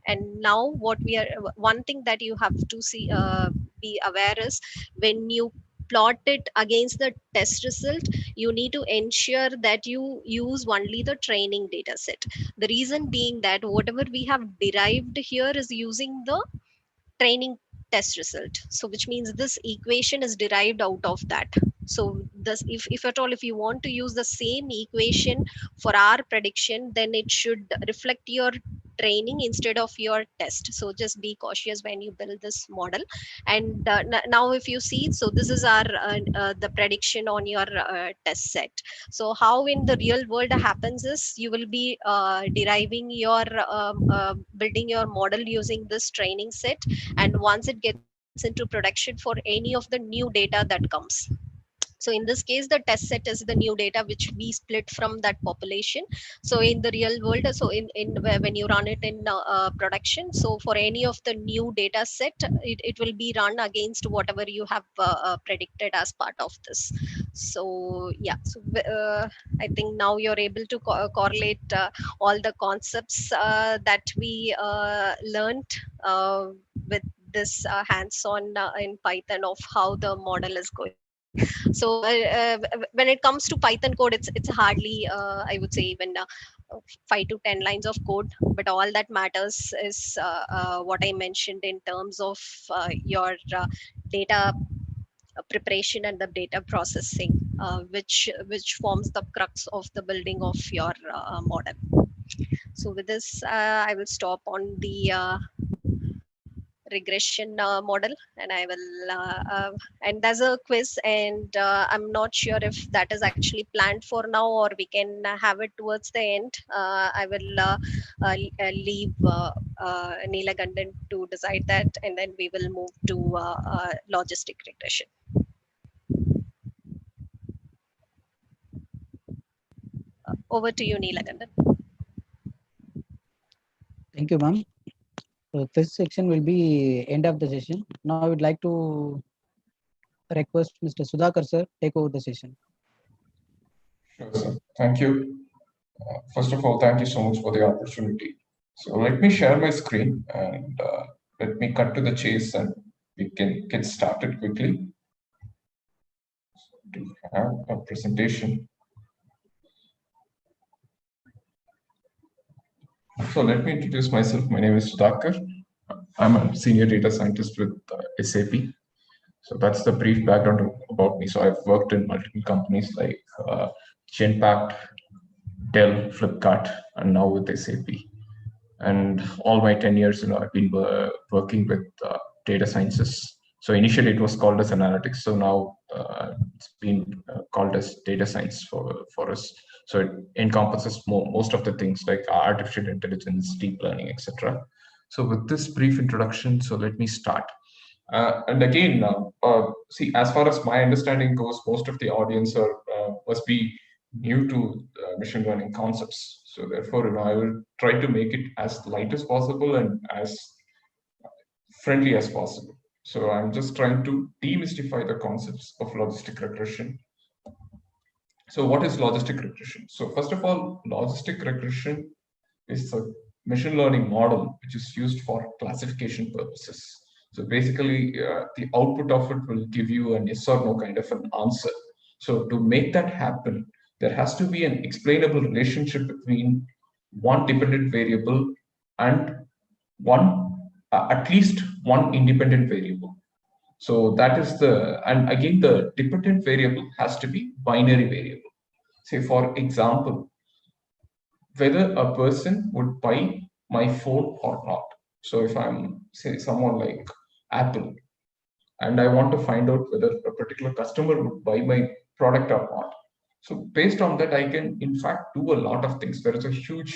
And now what we are, one thing that you have to see be aware is, when you plot it against the test result, you need to ensure that you use only the training data set. The reason being that whatever we have derived here is using the training test result, so which means this equation is derived out of that. So this, if at all if you want to use the same equation for our prediction, then it should reflect your training instead of your test. So just be cautious when you build this model. And now if you see, so this is our the prediction on your test set. So how in the real world happens is, you will be deriving your building your model using this training set, and once it gets into production for any of the new data that comes. So in this case, the test set is the new data which we split from that population. So in the real world, so in when you run it in production, so for any of the new data set, it will be run against whatever you have predicted as part of this. So yeah, so I think now you're able to correlate all the concepts that we learned with this hands-on in Python of how the model is going. So when it comes to Python code, it's hardly I would say even 5 to 10 lines of code, but all that matters is what I mentioned in terms of your data preparation and the data processing, which forms the crux of the building of your model. So with this, I will stop on the regression model, and I will and there's a quiz, and I'm not sure if that is actually planned for now, or we can have it towards the end. I will leave Neelagandan to decide that, and then we will move to logistic regression. Over to you, Neelagandan. Thank you, ma'am. So this section will be end of the session. Now I would like to request Mr. Soudhakar sir take over the session. Sure, sir. Thank you. First of all, thank you so much for the opportunity. So let me share my screen and let me cut to the chase, and we can get started quickly. So we have a presentation. So let me introduce myself. My name is Soudhakar. I'm a senior data scientist with SAP. So that's the brief background about me. So I've worked in multiple companies like Genpact, Dell, Flipkart, and now with SAP. And all my 10 years, I've been working with data sciences. So initially it was called as analytics. So now it's been called as data science for us. So it encompasses most of the things like artificial intelligence, deep learning, etc. So with this brief introduction, so let me start. And again, see, as far as my understanding goes, most of the audience must be new to machine learning concepts. So therefore, I will try to make it as light as possible and as friendly as possible. So I'm just trying to demystify the concepts of logistic regression. So what is logistic regression? So first of all, logistic regression is a machine learning model which is used for classification purposes. So basically, the output of it will give you an yes or no kind of an answer. So to make that happen, there has to be an explainable relationship between one dependent variable and at least one independent variable. So that is and again, the dependent variable has to be binary variable. Say, for example, whether a person would buy my phone or not. So if I'm, say, someone like Apple, and I want to find out whether a particular customer would buy my product or not. So based on that, I can in fact do a lot of things. There is a huge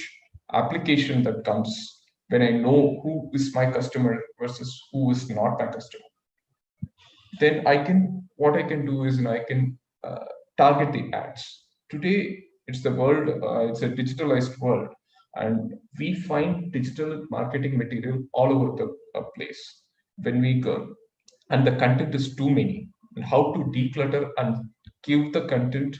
application that comes when I know who is my customer versus who is not my customer. Then what I can do is I can target the ads. Today, it's the world, it's a digitalized world, and we find digital marketing material all over the place when we go, and the content is too many. And how to declutter and give the content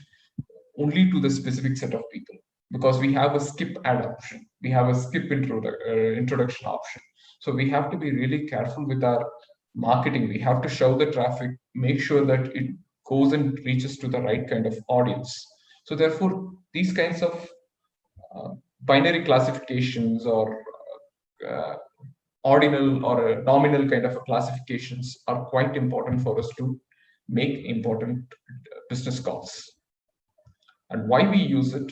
only to the specific set of people, because we have a skip ad option, we have a skip introduction option. So we have to be really careful with our marketing. We have to show the traffic, make sure that it goes and reaches to the right kind of audience. So therefore, these kinds of binary classifications or uh, ordinal or nominal kind of classifications are quite important for us to make important business calls. And why we use it,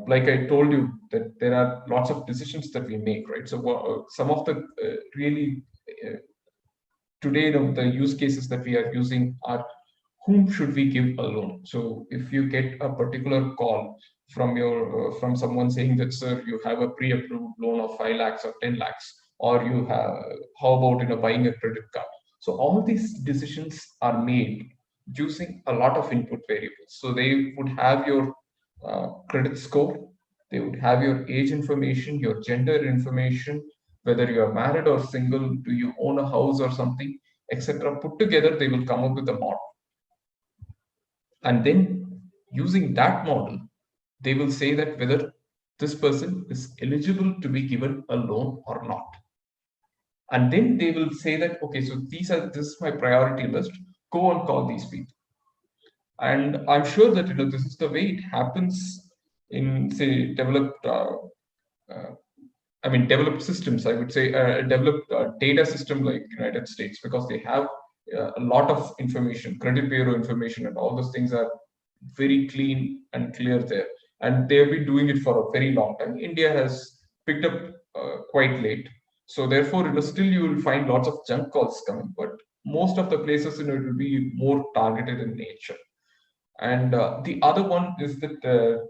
like I told you, that there are lots of decisions that we make, right? So some of the really today the use cases that we are using are, whom should we give a loan? So if you get a particular call from from someone saying that, sir, you have a pre-approved loan of 5 lakhs or 10 lakhs, or you have, how about buying a credit card? So all these decisions are made using a lot of input variables. So they would have your credit score, they would have your age information, your gender information, whether you are married or single, do you own a house or something, etc. Put together, they will come up with a model. And then using that model, they will say that whether this person is eligible to be given a loan or not. And then they will say that, okay, so this is my priority list, go and call these people. And I'm sure that this is the way it happens in, say, developed developed systems. I would say a developed data system like United States, because they have a lot of information, credit bureau information, and all those things are very clean and clear there. And they have been doing it for a very long time. India has picked up quite late. So therefore, still you will find lots of junk calls coming, but most of the places, it will be more targeted in nature. And the other one is that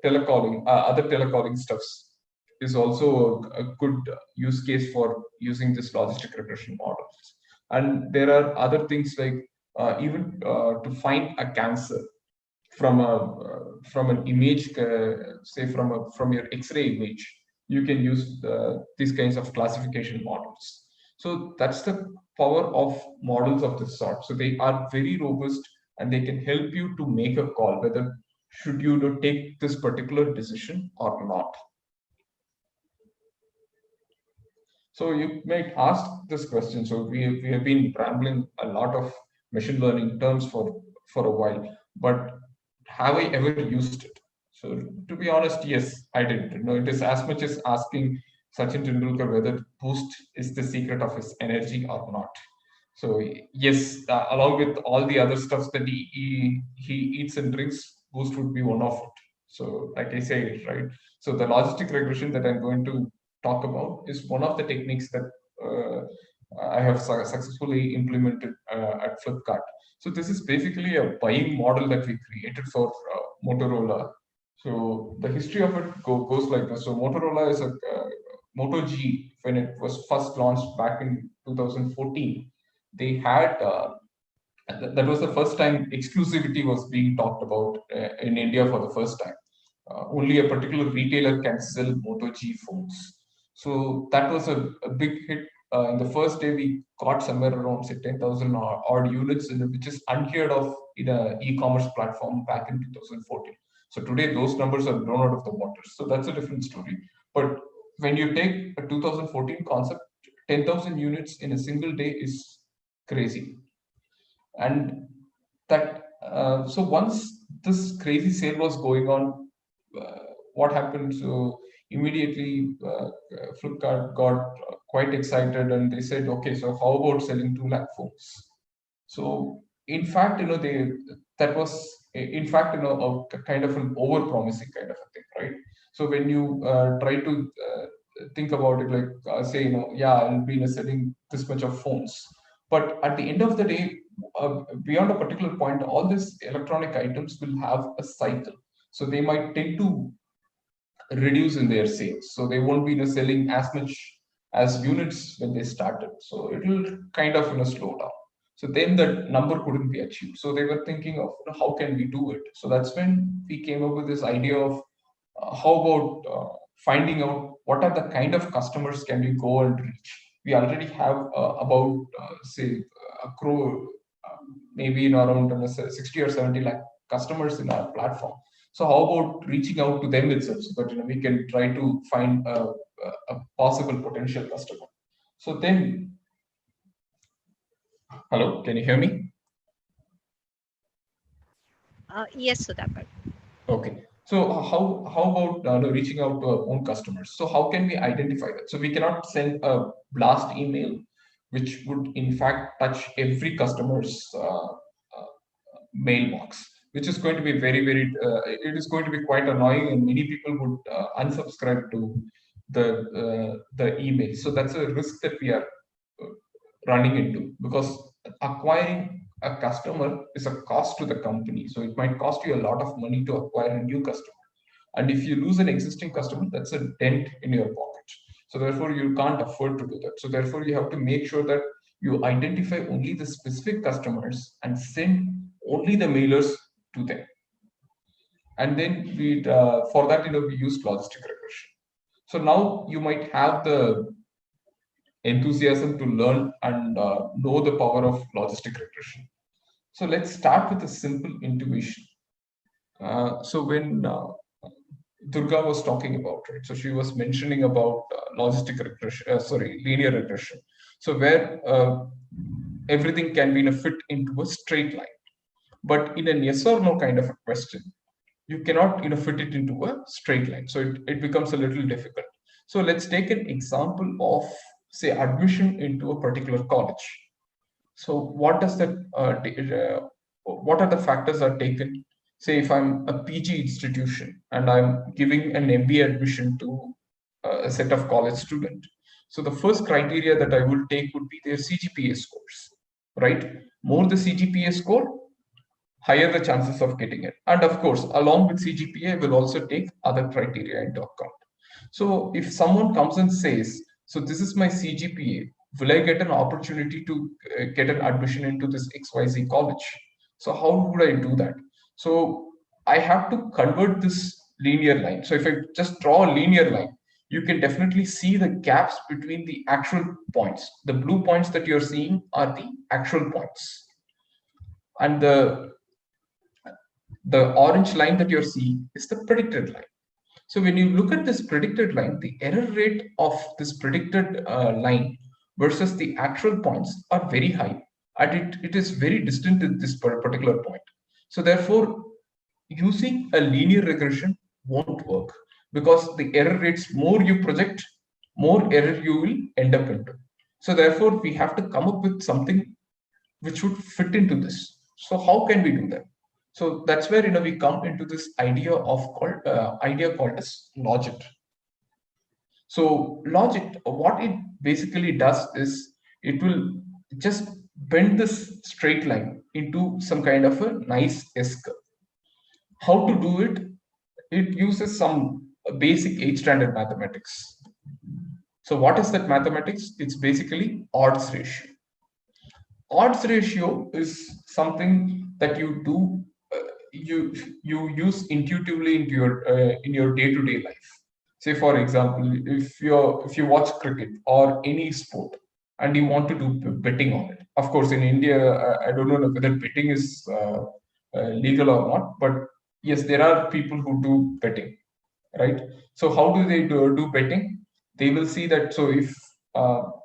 telecalling, other telecalling stuffs is also a good use case for using this logistic regression models. And there are other things like even to find a cancer from an image, say from your X-ray image, you can use these kinds of classification models. So that's the power of models of this sort. So they are very robust, and they can help you to make a call whether should you take this particular decision or not. So you might ask this question. So we have been rambling a lot of machine learning terms for a while, but have I ever used it? So to be honest, yes, I did. It is as much as asking Sachin Tendulkar whether Boost is the secret of his energy or not. So yes, along with all the other stuffs that he eats and drinks, Boost would be one of it. So like I say, right? So the logistic regression that I'm going to talk about is one of the techniques that I have successfully implemented at Flipkart. So this is basically a buying model that we created for Motorola. So the history of it goes like this. So Motorola is a Moto G, when it was first launched back in 2014. They had that was the first time exclusivity was being talked about in India for the first time. Only a particular retailer can sell Moto G phones. So that was a big hit in the first day we got somewhere around say 10,000 odd units, which is unheard of in an e-commerce platform back in 2014. So today those numbers are blown out of the water. So that's a different story. But when you take a 2014 concept, 10,000 units in a single day is crazy. And that so once this crazy sale was going on, what happened? So immediately Flipkart got quite excited and they said, okay, so how about selling 2 lakh phones? So in fact, that was in fact, a kind of an over-promising kind of a thing, right? So when you try to think about it, like say, yeah, I'll be selling this much of phones, but at the end of the day, beyond a particular point, all these electronic items will have a cycle. So they might tend to reduce in their sales. So they won't be selling as much as units when they started. So it will kind of slow down. So then the number couldn't be achieved. So they were thinking of how can we do it. So that's when we came up with this idea of how about finding out what are the kind of customers can we go and reach. We already have about say a crore, maybe in around 60 or 70 lakh customers in our platform. So how about reaching out to them itself so that we can try to find a possible potential customer. So then, hello, can you hear me? Yes, Soudhakar. Okay. So how about reaching out to our own customers? So how can we identify that? So we cannot send a blast email, which would in fact touch every customer's mailbox, which is going to be it is going to be quite annoying, and many people would unsubscribe to the email. So that's a risk that we are running into, because acquiring a customer is a cost to the company. So it might cost you a lot of money to acquire a new customer. And if you lose an existing customer, that's a dent in your pocket. So therefore, you can't afford to do that. So therefore, you have to make sure that you identify only the specific customers and send only the mailers to them. And then for that, we use logistic regression. So now you might have the enthusiasm to learn and know the power of logistic regression. So let's start with a simple intuition. So when Durga was talking about, right? So she was mentioning about logistic regression, linear regression. So where everything can be fit into a straight line. But in a yes or no kind of a question, you cannot fit it into a straight line. So it becomes a little difficult. So let's take an example of, say, admission into a particular college. So what does that, what are the factors are taken? Say if I'm a PG institution and I'm giving an MBA admission to a set of college students. So the first criteria that I will take would be their CGPA scores, right? More the CGPA score, higher the chances of getting it. And of course, along with CGPA, we'll also take other criteria into account. So if someone comes and says, so this is my CGPA, will I get an opportunity to get an admission into this XYZ college? So how would I do that? So I have to convert this linear line. So if I just draw a linear line, you can definitely see the gaps between the actual points. The blue points that you're seeing are the actual points. And the orange line that you're seeing is the predicted line. So when you look at this predicted line, the error rate of this predicted line versus the actual points are very high. And it is very distant at this particular point. So therefore, using a linear regression won't work, because the error rates, more you project, more error you will end up into. So therefore, we have to come up with something which would fit into this. So how can we do that? So that's where we come into this idea called as logit. So logit, what it basically does is it will just bend this straight line into some kind of a nice S-curve. How to do it? It uses some basic 8 standard mathematics. So what is that mathematics? It's basically odds ratio. Odds ratio is something that you do, you use intuitively in your day-to-day life. Say for example, if you watch cricket or any sport, and you want to do betting on it. Of course, in India, I don't know whether betting is legal or not, but yes, there are people who do betting, right? So how do they do betting? They will see that, so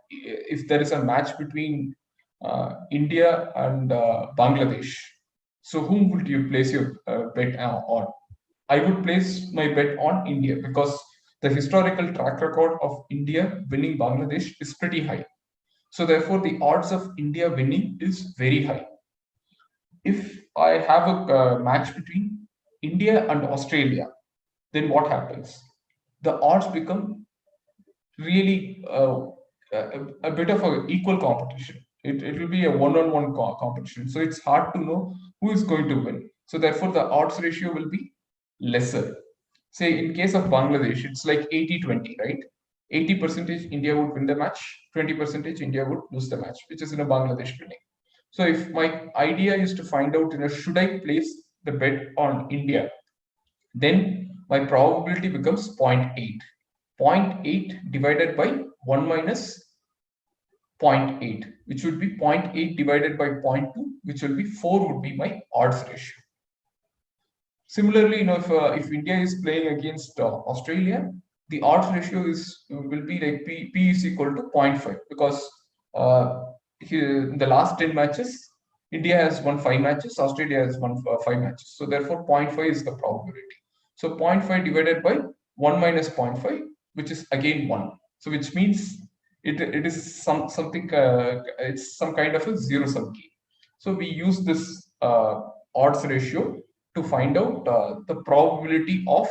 if there is a match between India and Bangladesh, so whom would you place your bet on? I would place my bet on India because the historical track record of India winning Bangladesh is pretty high. So therefore, the odds of India winning is very high. If I have a match between India and Australia, then what happens? The odds become really a bit of an equal competition. It will be a one-on-one competition. So it's hard to know who is going to win. So therefore, the odds ratio will be lesser. Say in case of Bangladesh, it's like 80-20, right? 80% India would win the match, 20% India would lose the match, which is in a Bangladesh winning. So if my idea is to find out, should I place the bet on India, then my probability becomes 0.8. 0.8 divided by 1 minus 0.8, which would be 0.8 divided by 0.2, which will be 4 would be my odds ratio. Similarly, if India is playing against Australia, the odds ratio will be like P is equal to 0.5 because in the last 10 matches, India has won 5 matches, Australia has won 5 matches. So therefore, 0.5 is the probability. So 0.5 divided by 1 minus 0.5, which is again 1. So which means it is something, it's some kind of a zero-sum game. So we use this odds ratio to find out the probability of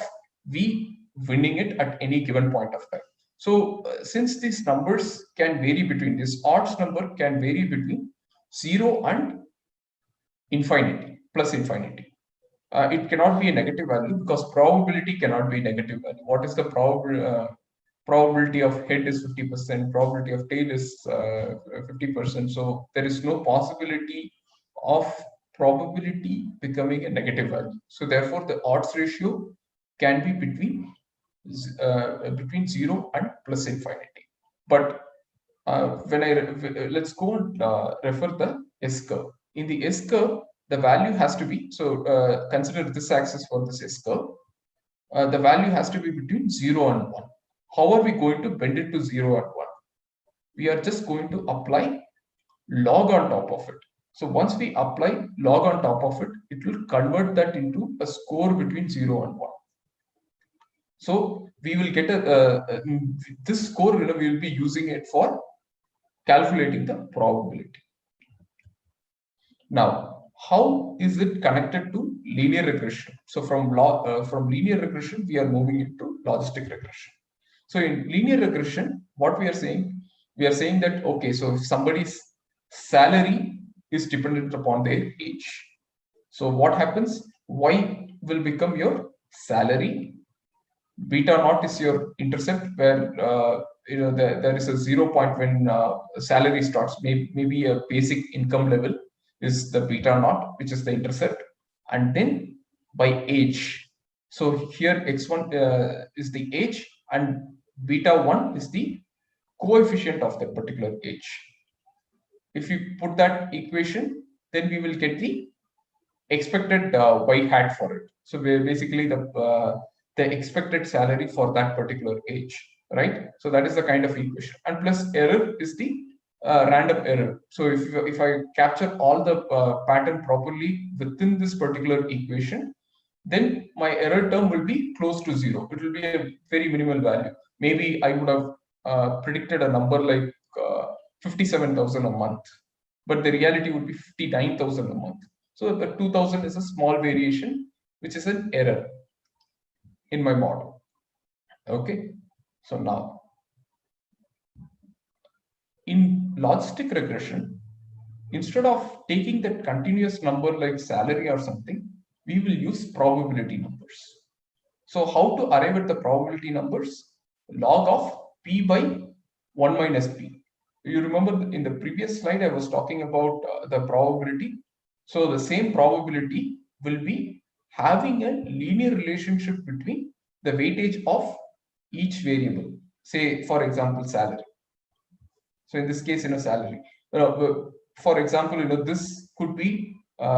we winning it at any given point of time. So since these numbers can vary between, this odds number can vary between 0 and infinity, plus infinity. It cannot be a negative value because probability cannot be a negative value. What is the probability of head is 50%, probability of tail is 50%. So there is no possibility of probability becoming a negative value. So therefore, the odds ratio can be between 0 and plus infinity. But let's go and refer the S curve. In the S curve, the value has to be, so consider this axis for this S curve. The value has to be between 0 and 1. How are we going to bend it to 0 and 1? We are just going to apply log on top of it. So once we apply log on top of it, it will convert that into a score between 0 and 1. So we will get this score, we will be using it for calculating the probability. Now, how is it connected to linear regression? So from linear regression, we are moving into logistic regression. So in linear regression, what we are saying that, okay, so if somebody's salary is dependent upon their age. So what happens? Y will become your salary. Beta naught is your intercept, where there is a 0 point when salary starts. Maybe a basic income level is the beta naught, which is the intercept, and then by age. So here x1 is the age, and beta 1 is the coefficient of that particular age. If you put that equation, then we will get the expected y hat for it. So basically the expected salary for that particular age, right? So that is the kind of equation, and plus error is the random error. So if I capture all the pattern properly within this particular equation, then my error term will be close to 0. It will be a very minimal value. Maybe I would have predicted a number like 57,000 a month, but the reality would be 59,000 a month. So the 2,000 is a small variation, which is an error in my model. Okay, so now in logistic regression, instead of taking that continuous number like salary or something, we will use probability numbers. So how to arrive at the probability numbers? Log of p by 1 minus p. You remember in the previous slide, I was talking about the probability. So the same probability will be having a linear relationship between the weightage of each variable. Say, for example, salary. So in this case, salary. For example, this could be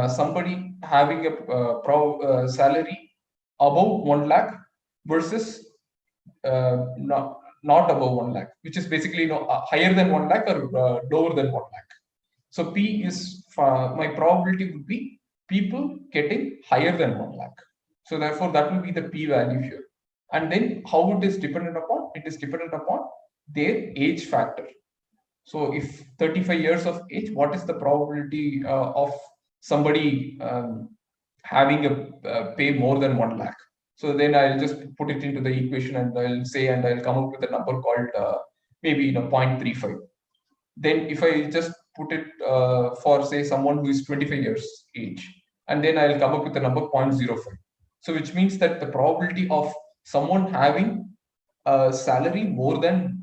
somebody having a salary above 1 lakh versus not above 1 lakh, which is basically higher than 1 lakh or lower than 1 lakh. So P is my probability would be people getting higher than 1 lakh. So therefore that will be the P value here. And then how it is dependent upon? It is dependent upon their age factor. So if 35 years of age, what is the probability of somebody having a pay more than 1 lakh? So then I'll just put it into the equation and I'll come up with a number called maybe 0.35. Then if I just put it for say someone who is 25 years age, and then I'll come up with a number 0.05. So which means that the probability of someone having a salary more than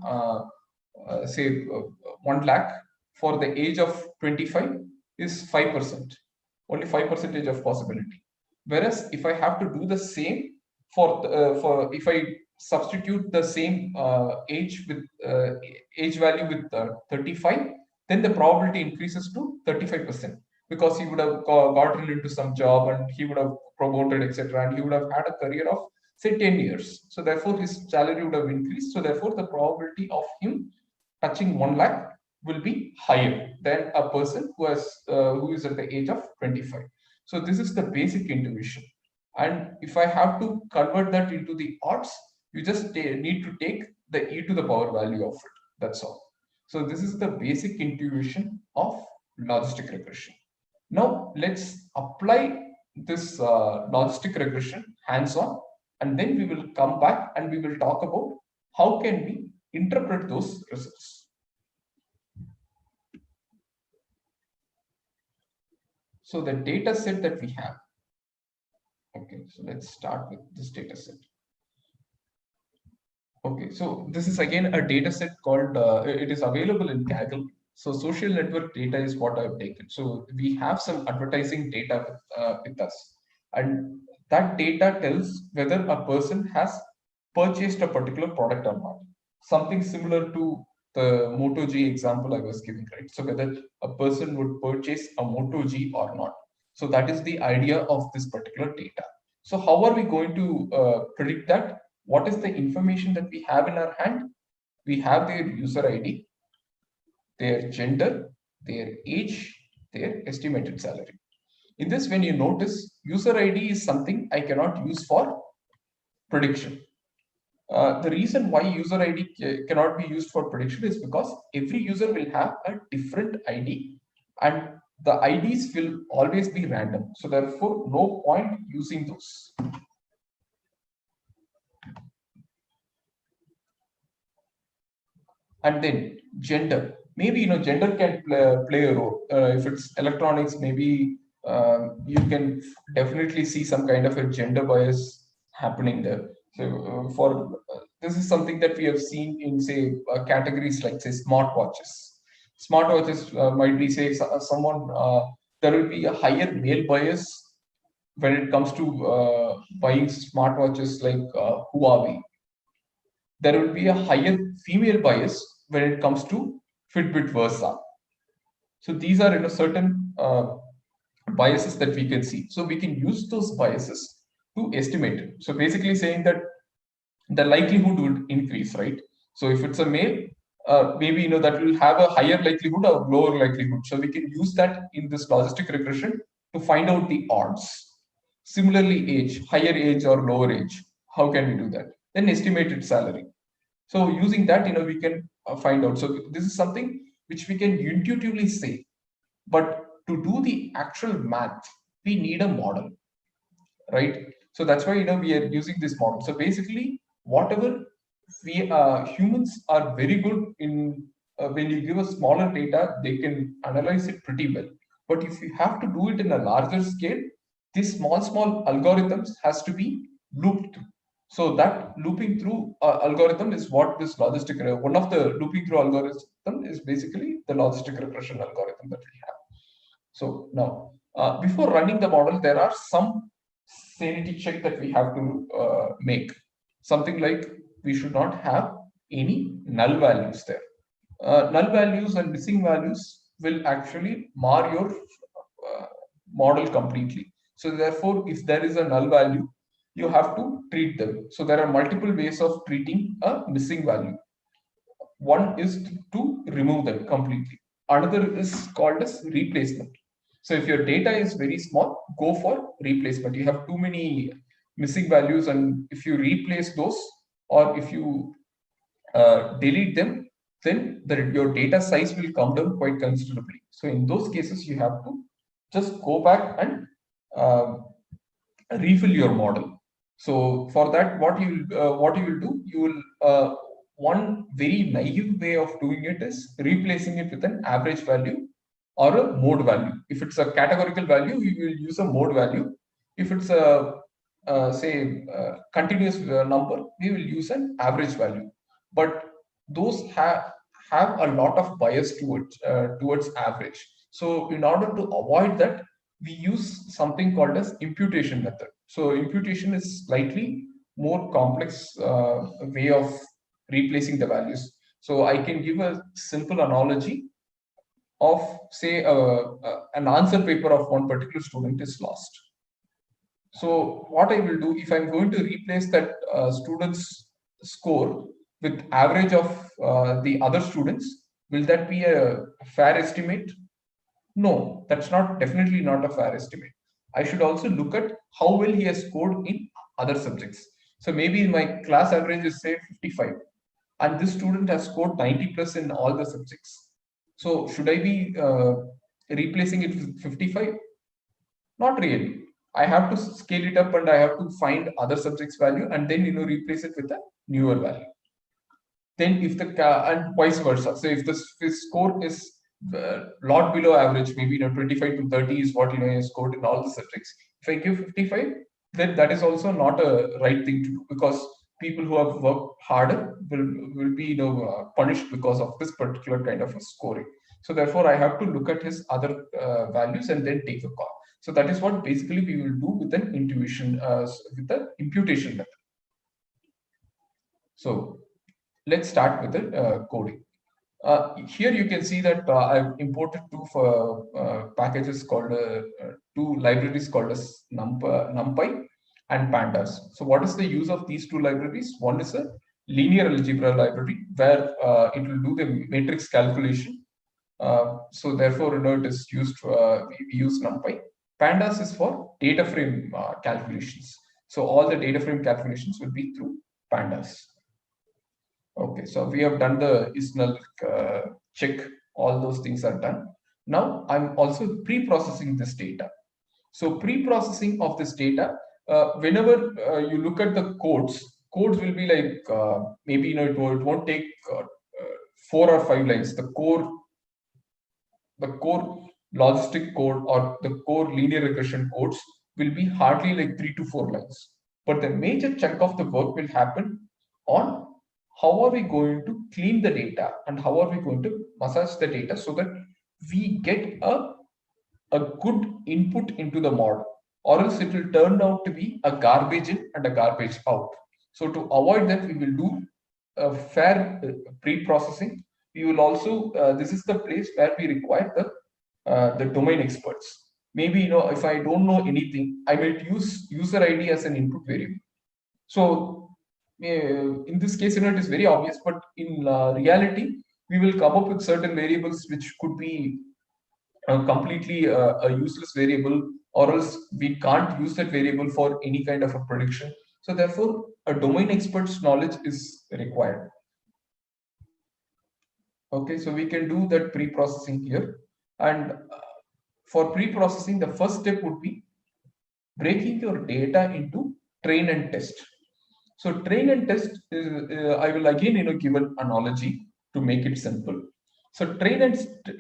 say 1 lakh for the age of 25 is 5%, only 5% of possibility. Whereas if I have to do the same for if I substitute the same age value with 35, then the probability increases to 35%, because he would have gotten into some job and he would have promoted, etc., and he would have had a career of say 10 years. So therefore his salary would have increased. So therefore the probability of him touching 1 lakh will be higher than a person who is at the age of 25. So this is the basic intuition. And if I have to convert that into the odds, you just need to take the e to the power value of it. That's all. So this is the basic intuition of logistic regression. Now let's apply this logistic regression hands-on, and then we will come back and we will talk about how can we interpret those results. So the data set that we have. Okay, so let's start with this data set. Okay, so this is again a data set called, it is available in Kaggle. So social network data is what I've taken. So we have some advertising data with us. And that data tells whether a person has purchased a particular product or not. Something similar to the Moto G example I was giving, right? So whether a person would purchase a Moto G or not. So that is the idea of this particular data. So how are we going to predict that? What is the information that we have in our hand? We have their user ID, their gender, their age, their estimated salary. In this, when you notice, user ID is something I cannot use for prediction. The reason why user ID cannot be used for prediction is because every user will have a different ID, and the IDs will always be random. So therefore, no point using those. And then gender. Maybe gender can play a role. If it's electronics, maybe you can definitely see some kind of a gender bias happening there. So this is something that we have seen in say categories like say smartwatches. Smartwatches might be say someone there will be a higher male bias when it comes to buying smartwatches like Huawei. There will be a higher female bias when it comes to Fitbit Versa. So these are certain biases that we can see. So we can use those biases to estimate it. So basically saying that the likelihood would increase, right? So if it's a male, maybe that will have a higher likelihood or lower likelihood. So we can use that in this logistic regression to find out the odds. Similarly, age, higher age or lower age. How can we do that? Then estimated salary. So using that, we can find out. So this is something which we can intuitively say, but to do the actual math, we need a model, right? So that's why we are using this model. So basically, whatever we humans are very good in, when you give a smaller data, they can analyze it pretty well. But if you have to do it in a larger scale, these small algorithms has to be looped through. So that looping through algorithm is what this logistic, one of the looping through algorithm is basically the logistic regression algorithm that we have. So now, before running the model, there are some sanity check that we have to make. Something like we should not have any null values there. null values and missing values will actually mar your model completely. So therefore, if there is a null value, you have to treat them. So there are multiple ways of treating a missing value. One is to remove them completely. Another is called as replacement. So if your data is very small, go for replacement. You have too many missing values, and if you replace those, or if you delete them, then your data size will come down quite considerably. So in those cases, you have to just go back and refill your model. So for that, what you will do, you will one very naive way of doing it is replacing it with an average value or a mode value. If it's a categorical value, you will use a mode value. If it's a say continuous number, we will use an average value. But those have a lot of bias towards average. So in order to avoid that, we use something called as imputation method. So imputation is slightly more complex way of replacing the values. So I can give a simple analogy of, say, an answer paper of one particular student is lost. So what I will do, if I'm going to replace that student's score with average of the other students, will that be a fair estimate? No, that's definitely not a fair estimate. I should also look at how well he has scored in other subjects. So maybe my class average is, say, 55, and this student has scored 90 plus in all the subjects. So should I be replacing it with 55? Not really. I have to scale it up, and I have to find other subjects value, and then replace it with a newer value. Then if the and vice versa. So if the score is lot below average, maybe 25 to 30 is what I scored in all the subjects. If I give 55, then that is also not a right thing to do, because people who have worked harder will be punished because of this particular kind of a scoring. So therefore, I have to look at his other values and then take a call. So that is what basically we will do with an with the imputation method. So let's start with the coding. Here you can see that I've imported two packages called two libraries called as NumPy and Pandas. So what is the use of these two libraries? One is a linear algebra library where it will do the matrix calculation. So therefore, it is used. We use NumPy. Pandas is for data frame calculations. So all the data frame calculations will be through Pandas. Okay, so we have done the is-null check. All those things are done. Now I'm also pre-processing this data. So pre-processing of this data, whenever you look at the codes will be like maybe it won't take 4 or 5 lines. The core logistic code or the core linear regression codes will be hardly like 3 to 4 lines. But the major chunk of the work will happen on how are we going to clean the data and how are we going to massage the data so that we get a good input into the model, or else it will turn out to be a garbage in and a garbage out. So to avoid that, we will do a fair pre-processing. We will also, this is the place where we require the domain experts. Maybe, if I don't know anything, I might use user ID as an input variable. So in this case, it is very obvious, but in reality, we will come up with certain variables which could be completely a useless variable, or else we can't use that variable for any kind of a prediction. So therefore, a domain expert's knowledge is required. Okay, so we can do that pre-processing here. And for pre-processing, the first step would be breaking your data into train and test. So train and test is, I will again give an analogy to make it simple. So train and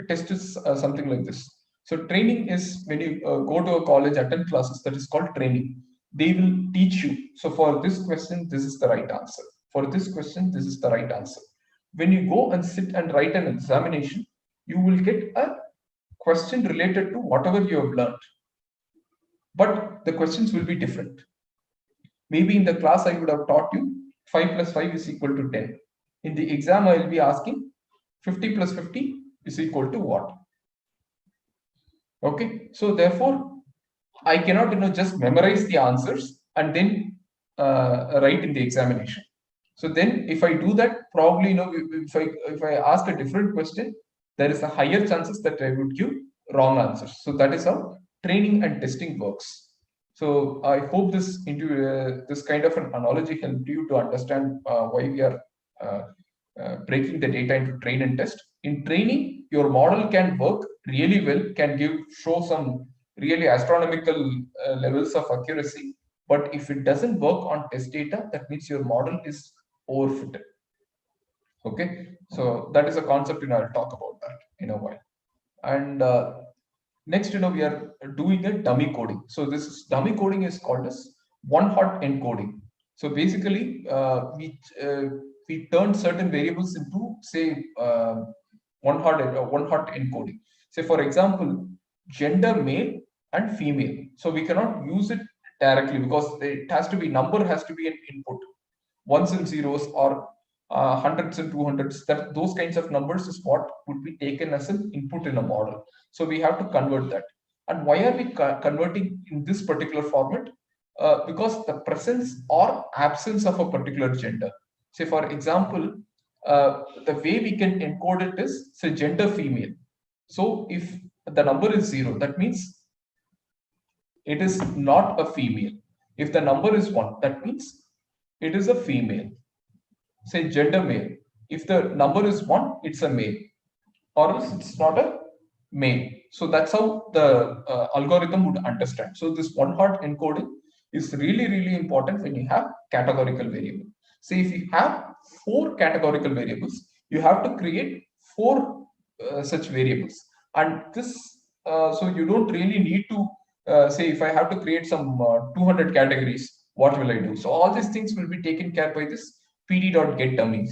test is something like this. So training is when you go to a college, attend classes, that is called training. They will teach you. So for this question, this is the right answer. For this question, this is the right answer. When you go and sit and write an examination, you will get a question related to whatever you have learned. But the questions will be different. Maybe in the class, I would have taught you 5 plus 5 is equal to 10. In the exam, I will be asking 50 plus 50 is equal to what? Okay, so therefore I cannot just memorize the answers and then write in the examination. So then if I do that, probably if I ask a different question, there is a higher chances that I would give wrong answers. So that is how training and testing works. So I hope this kind of an analogy helped you to understand why we are breaking the data into train and test. In training, your model can work really well, can show some really astronomical levels of accuracy. But if it doesn't work on test data, that means your model is overfitted. Okay, so that is a concept, I'll talk about that in a while. And next, we are doing a dummy coding. So this dummy coding is called as one-hot encoding. So basically, we turn certain variables into, say, one-hot encoding. Say, for example, gender male and female. So we cannot use it directly because it has to be number has to be an input. Ones and zeros or hundreds and 200s, that those kinds of numbers is what would be taken as an input in a model. So we have to convert that. And why are we converting in this particular format? Because the presence or absence of a particular gender. Say, for example, the way we can encode it is, say, gender female. So if the number is 0, that means it is not a female. If the number is 1, that means it is a female. Say gender male. If the number is 1, it's a male, or else it's not a male. So that's how the algorithm would understand. So this one-hot encoding is really, really important when you have categorical variable. Say if you have 4 categorical variables, you have to create 4 such variables. And this, so you don't really need to say if I have to create some 200 categories, what will I do? So all these things will be taken care by this pd.getDummies.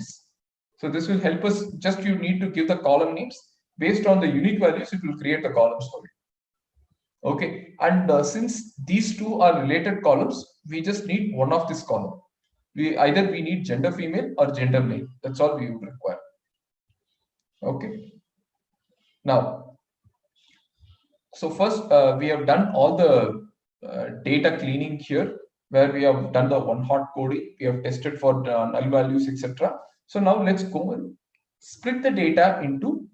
So this will help us. Just you need to give the column names based on the unique values. It will create the columns for you. Okay, and since these two are related columns, we just need one of this column. Either we need gender female or gender male. That's all we would require. Okay. Now, so first we have done all the data cleaning here, where we have done the one-hot coding, we have tested for null values, etc. So now let's go and split the data into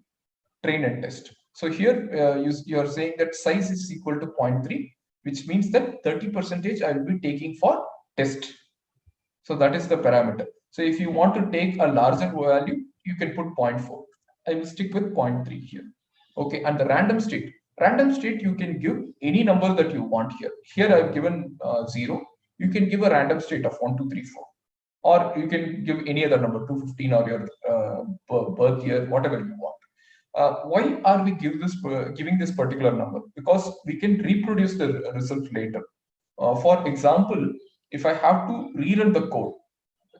train and test. So here you are saying that size is equal to 0.3, which means that 30% I will be taking for test. So that is the parameter. So if you want to take a larger value, you can put 0.4. I will stick with 0.3 here. Okay, and the random state. Random state, you can give any number that you want here. Here I've given 0. You can give a random state of 1, 2, 3, 4. Or you can give any other number, 215 or your birth year, whatever you want. Why are we giving this particular number? Because we can reproduce the result later. For example, if I have to rerun the code,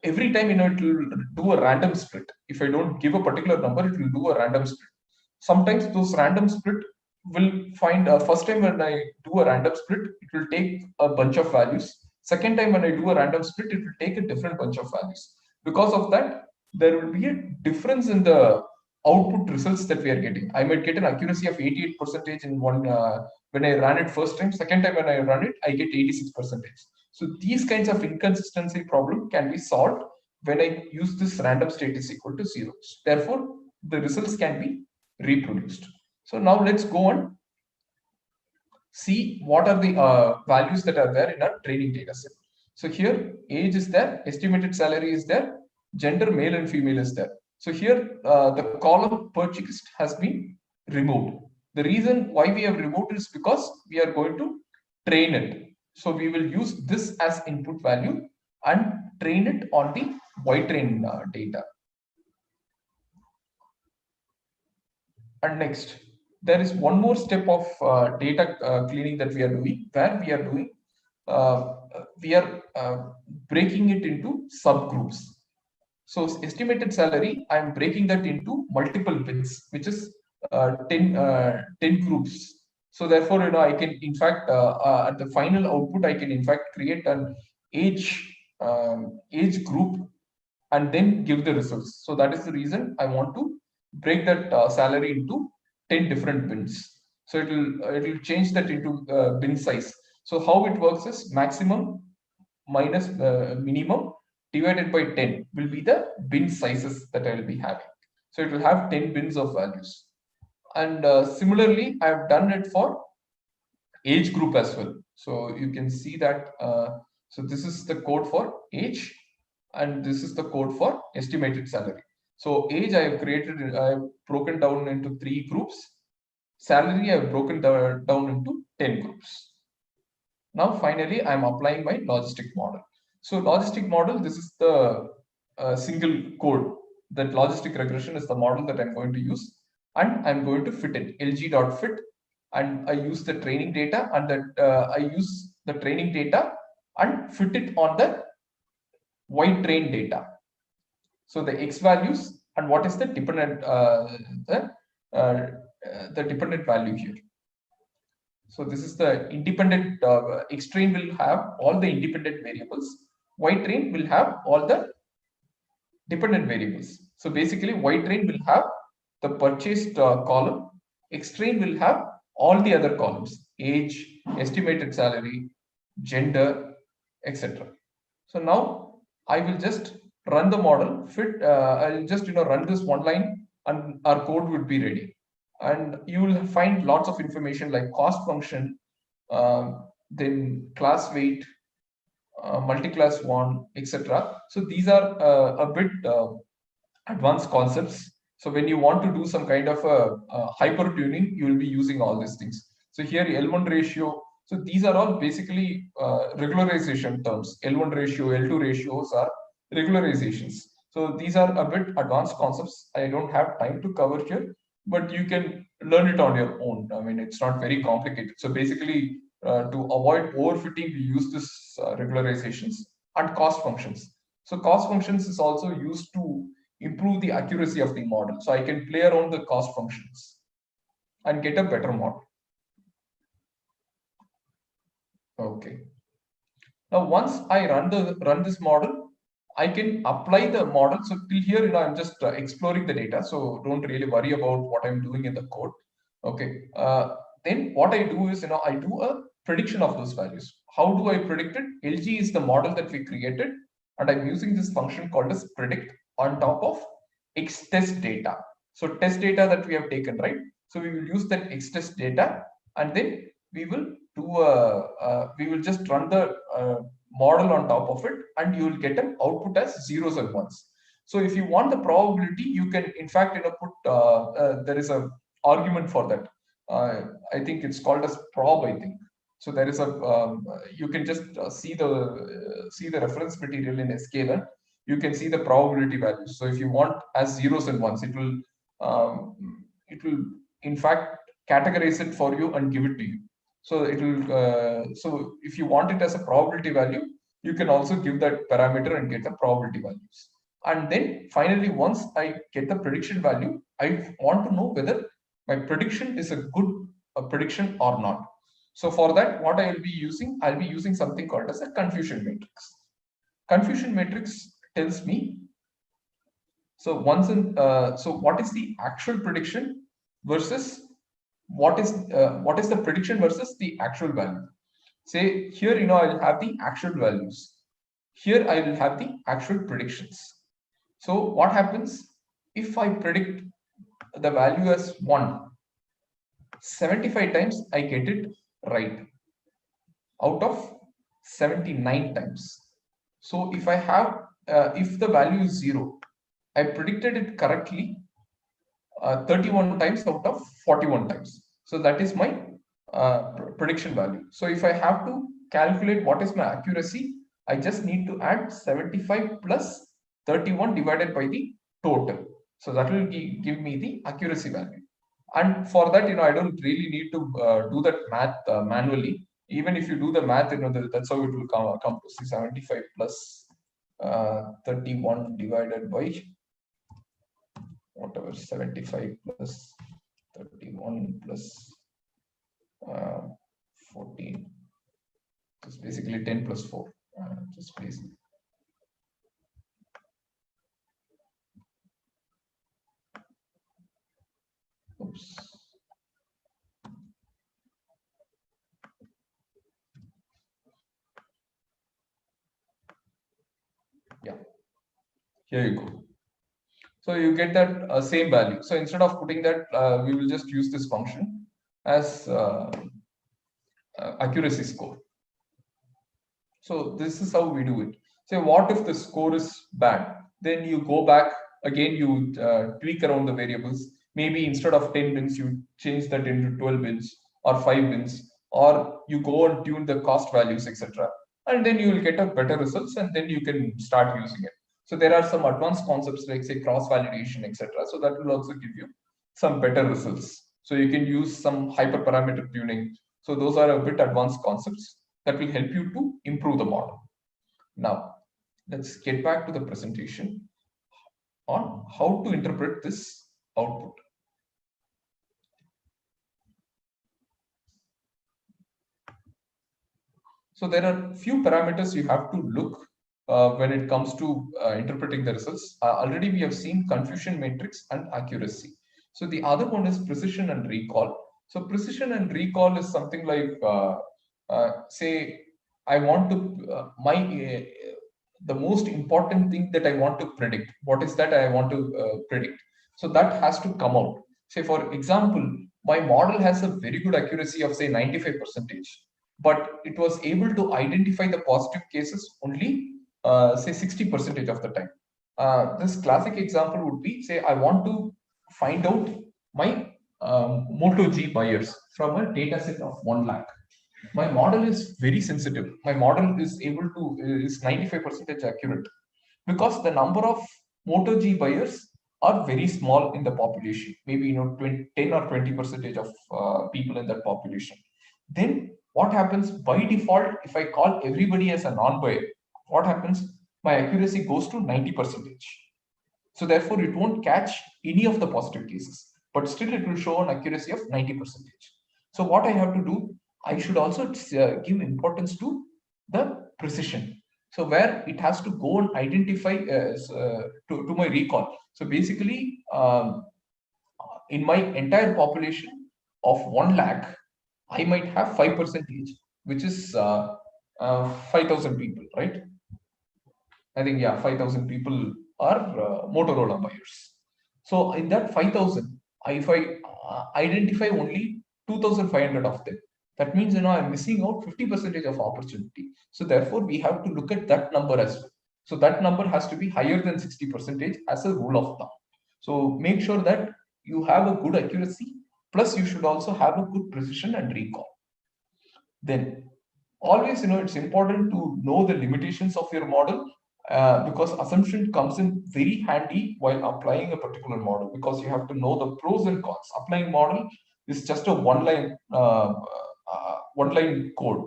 every time it will do a random split. If I don't give a particular number, it will do a random split. Sometimes those random split will find first time when I do a random split, it will take a bunch of values. Second time when I do a random split, it will take a different bunch of values. Because of that, there will be a difference in the output results that we are getting. I might get an accuracy of 88% in one when I run it first time. Second time when I run it, I get 86%. So these kinds of inconsistency problem can be solved when I use this random state is equal to 0. Therefore, the results can be reproduced. So now let's go and see what are the values that are there in our training data set. So here age is there, estimated salary is there, gender male and female is there. So here the column purchased has been removed. The reason why we have removed is because we are going to train it. So we will use this as input value and train it on the Y-train data. And next, there is one more step of data cleaning that we are doing, where we are breaking it into subgroups. So estimated salary, I am breaking that into multiple bits, which is 10 groups. So therefore, I can in fact at the final output, I can in fact create an age group and then give the results. So that is the reason I want to break that salary into 10 different bins. So it will change that into bin size. So how it works is maximum minus minimum divided by 10 will be the bin sizes that I will be having. So it will have 10 bins of values. And similarly, I have done it for age group as well. So you can see that. So this is the code for age, and this is the code for estimated salary. So age I have created, I have broken down into 3 groups. Salary I have broken down into 10 groups. Now finally I am applying my logistic model. So logistic model, this is the single code. That logistic regression is the model that I'm going to use, and I'm going to fit it lg.fit, and I use the training data, and that I use the training data and fit it on the y train data. So the x values and what is the dependent dependent value here. So this is the independent, X train will have all the independent variables. Y train will have all the dependent variables. So basically Y train will have the purchased column. X train will have all the other columns: age, estimated salary, gender, etc. So now I will just run the model, I'll just run this one line and our code would be ready. And you will find lots of information like cost function, then class weight, multi-class one, etc. So these are a bit advanced concepts. So when you want to do some kind of a hyper tuning, you will be using all these things. So here L1 ratio. So these are all basically regularization terms. L1 ratio, L2 ratios are regularizations. So these are a bit advanced concepts. I don't have time to cover here, but you can learn it on your own. I mean, it's not very complicated. So basically, to avoid overfitting, we use this regularizations and cost functions. So cost functions is also used to improve the accuracy of the model. So I can play around the cost functions and get a better model. Okay. Now, once I run this model, I can apply the model. So till here, I'm just exploring the data. So don't really worry about what I'm doing in the code. Okay. Then what I do is, I do a prediction of those values. How do I predict it? LG is the model that we created, and I'm using this function called as predict on top of X test data. So test data that we have taken, right? So we will use that X test data, and then we will do we will just run the model on top of it, and you will get an output as zeros and ones. So if you want the probability, you can in fact put there is a argument for that. I think it's called as prob, I think. So there is a you can just see the reference material in SK1. You can see the probability values. So if you want as zeros and ones, it will in fact categorize it for you and give it to you. So it will. So if you want it as a probability value, you can also give that parameter and get the probability values. And then finally, once I get the prediction value, I want to know whether my prediction is a good prediction or not. So for that, what I will be using, I'll be using something called as a confusion matrix. Confusion matrix tells me, so what is the actual prediction versus what is the prediction versus the actual value. Say here, I will have the actual values. Here I will have the actual predictions. So what happens if I predict the value as 1? 75 times I get it right out of 79 times. So if I have, if the value is 0, I predicted it correctly 31 times out of 41 times. So that is my prediction value. So if I have to calculate what is my accuracy, I just need to add 75 plus 31 divided by the total. So that will give me the accuracy value. And for that, I don't really need to do that math manually. Even if you do the math, that's how it will come to 75 plus 31 divided by whatever, 75 plus 31 plus 14. It's basically 10 plus 4. Just please. Oops. Yeah, here you go. So you get that same value. So instead of putting that, we will just use this function as accuracy score. So this is how we do it. So what if the score is bad? Then you go back again, you tweak around the variables. Maybe instead of 10 bins, you change that into 12 bins or 5 bins, or you go and tune the cost values, etc. And then you will get a better results, and then you can start using it. So there are some advanced concepts like say cross validation, etc. So that will also give you some better results. So you can use some hyperparameter tuning. So those are a bit advanced concepts that will help you to improve the model. Now, let's get back to the presentation on how to interpret this output. So there are a few parameters you have to look when it comes to interpreting the results. Already we have seen confusion matrix and accuracy. So the other one is precision and recall. So precision and recall is something like, say, I want to, the most important thing that I want to predict. What is that I want to predict? So that has to come out. Say, for example, my model has a very good accuracy of say 95%, but it was able to identify the positive cases only say 60% of the time. This classic example would be, say, I want to find out my Moto G buyers from a data set of 1 lakh. My model is very sensitive. My model is able to is 95% accurate because the number of Moto G buyers are very small in the population. Maybe 10 or 20% of people in that population. Then what happens by default if I call everybody as a non-buyer? What happens? My accuracy goes to 90%. So therefore, it won't catch any of the positive cases, but still it will show an accuracy of 90%. So what I have to do, I should also give importance to the precision. So where it has to go and identify to my recall. So basically, in my entire population of 1 lakh, I might have 5%, which is 5,000 people, right? I think, yeah, 5,000 people are Motorola buyers. So in that 5,000, if I identify only 2,500 of them, that means I'm missing out 50% of opportunity. So therefore, we have to look at that number as well. So that number has to be higher than 60% as a rule of thumb. So make sure that you have a good accuracy, plus you should also have a good precision and recall. Then always, it's important to know the limitations of your model because assumption comes in very handy while applying a particular model, because you have to know the pros and cons. Applying model is just a one-line code,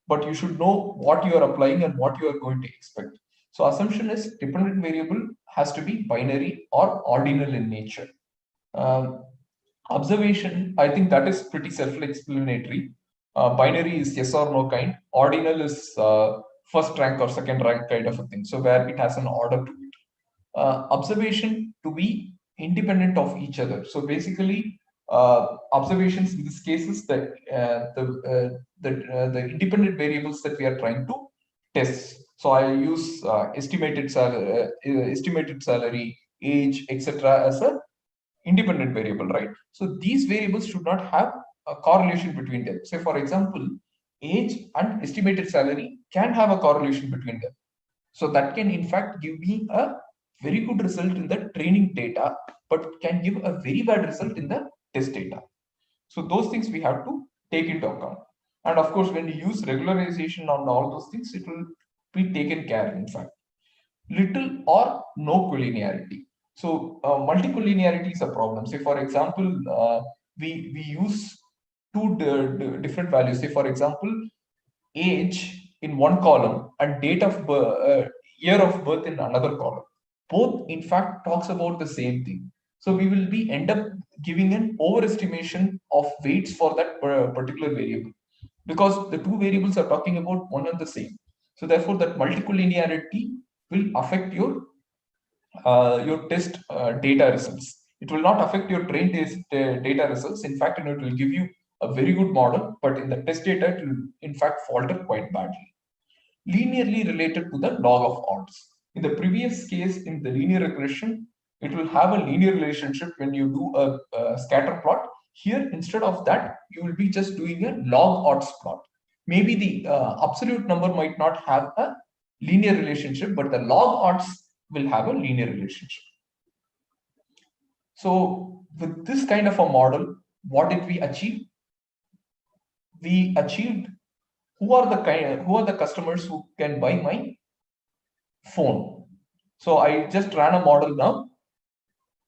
but you should know what you are applying and what you are going to expect. So assumption is dependent variable has to be binary or ordinal in nature. Observation, I think that is pretty self-explanatory. Binary is yes or no kind. Ordinal is first rank or second rank kind of a thing. So where it has an order to it. Observation to be independent of each other. So basically, observations in this case is that the independent variables that we are trying to test. So I use estimated salary, age, etc. as a independent variable, right? So these variables should not have a correlation between them. Say, for example, age and estimated salary can have a correlation between them. So that can in fact give me a very good result in the training data, but can give a very bad result in the test data. So those things we have to take into account. And of course, when you use regularization on all those things, it will be taken care in fact. Little or no collinearity. So multicollinearity is a problem. Say, for example, we use two different values. Say, for example, age in one column and date of birth, year of birth in another column. Both, in fact, talks about the same thing. So we will be end up giving an overestimation of weights for that particular variable, because the two variables are talking about one and the same. So therefore, that multicollinearity will affect your test data results. It will not affect your trained data results. In fact, it will give you a very good model, but in the test data, it will in fact falter quite badly. Linearly related to the log of odds. In the previous case, in the linear regression, it will have a linear relationship when you do a scatter plot. Here, instead of that, you will be just doing a log odds plot. Maybe the absolute number might not have a linear relationship, but the log odds will have a linear relationship. So with this kind of a model, what did we achieve? We achieved who are the customers who can buy my phone. So I just ran a model now.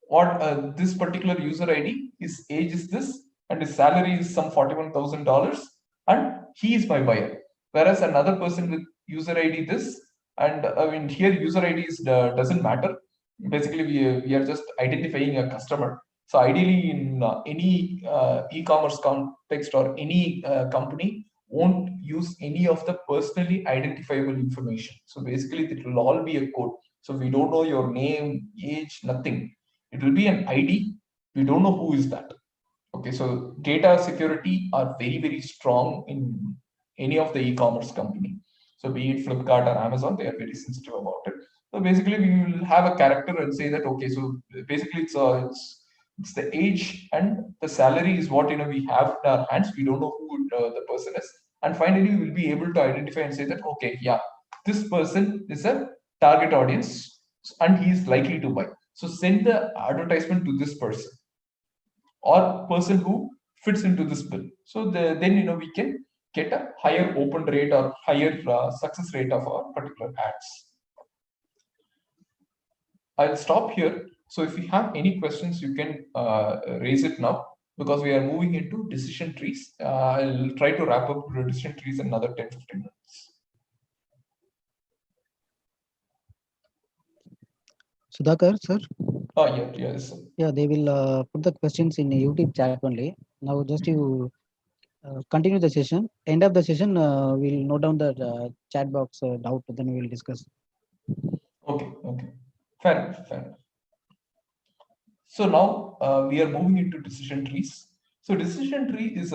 What this particular user ID, his age is this, and his salary is some $41,000, and he is my buyer. Whereas another person with user ID this, and I mean here user ID is, doesn't matter. Basically, we are just identifying a customer. So ideally, in any e-commerce context or any company won't use any of the personally identifiable information. So basically, it will all be a code. So we don't know your name, age, nothing. It will be an ID. We don't know who is that. Okay, so data security are very, very strong in any of the e-commerce company. So be it Flipkart or Amazon, they are very sensitive about it. So basically, we will have a character and say that, okay, so basically it's the age and the salary is what we have in our hands. We don't know who the person is. And finally, we will be able to identify and say that, okay, yeah, this person is a target audience and he is likely to buy. So send the advertisement to this person or person who fits into this bill. So then we can get a higher open rate or higher success rate of our particular ads. I'll stop here. So if you have any questions, you can raise it now, because we are moving into decision trees. I'll try to wrap up the decision trees in another 10-15 minutes. Sudhakar, sir? Yes. Yeah, they will put the questions in YouTube chat only. Now just you continue the session. End of the session, we'll note down the chat box doubt, then we will discuss. Okay. Fair enough. So now we are moving into decision trees. So decision tree is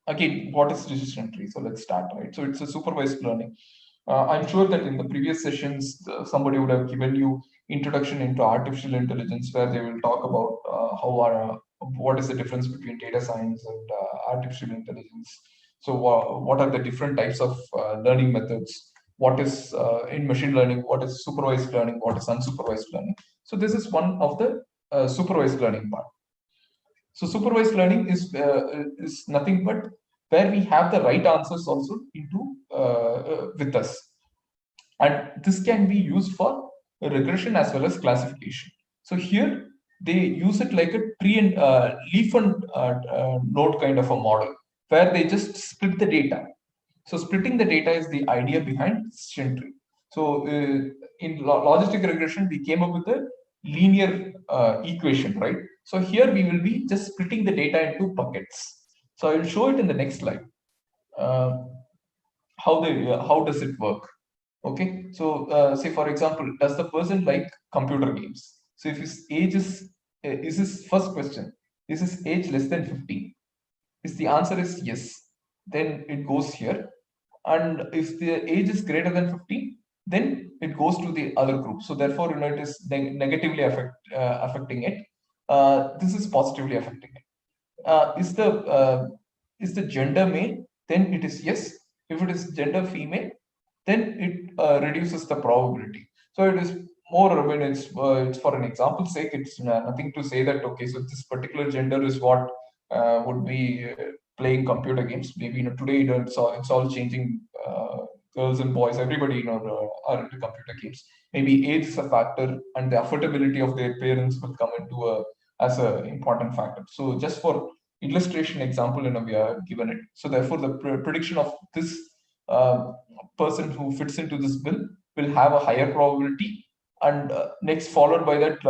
again, what is decision tree? So let's start, right? So it's a supervised learning. I'm sure that in the previous sessions, somebody would have given you introduction into artificial intelligence, where they will talk about what is the difference between data science and artificial intelligence. So what are the different types of learning methods? What is in machine learning? What is supervised learning? What is unsupervised learning? So this is one of the supervised learning part. So supervised learning is nothing but where we have the right answers also into with us, and this can be used for regression as well as classification. So here they use it like a tree and leaf and node kind of a model, where they just split the data. So splitting the data is the idea behind decision tree. So in logistic regression, we came up with a linear equation, right? So here we will be just splitting the data into buckets. So I will show it in the next slide. How does it work? Okay, so say for example, does the person like computer games? So if his age is his first question, is his age less than 15? If the answer is yes, then it goes here. And if the age is greater than 15, then it goes to the other group. So therefore, it is negatively affecting it. This is positively affecting it. Is the gender male? Then it is yes. If it is gender female, then it reduces the probability. So it is more when it's for an example sake. It's nothing to say that okay, so this particular gender is what would be playing computer games. Maybe today it's all changing. Girls and boys, everybody are into computer games. Maybe age is a factor, and the affordability of their parents will come into as an important factor. So just for illustration example, we are given it. So therefore, the prediction of this person who fits into this bill will have a higher probability, and next followed by that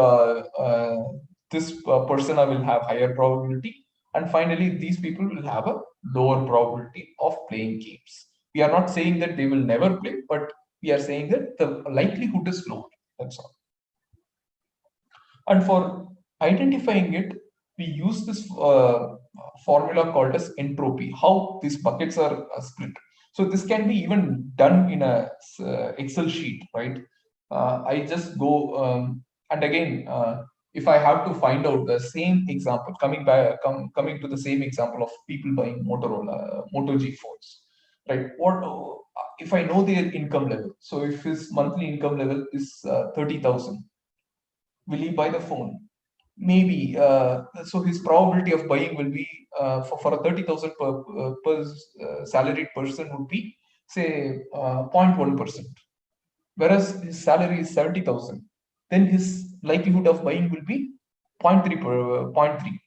this persona will have higher probability, and finally these people will have a lower probability of playing games. We are not saying that they will never play, but we are saying that the likelihood is lower. That's all. And for identifying it, we use this formula called as entropy, how these buckets are split. So this can be even done in a Excel sheet, right? I just go and again, if I have to find out the same example, coming to the same example of people buying Motorola Moto G phones, right? What if I know their income level? So if his monthly income level is 30,000, will he buy the phone? Maybe. So his probability of buying will be for a 30,000 per salaried person would be say 0.1%. Whereas his salary is 70,000, then his likelihood of buying will be 0.3 0.3.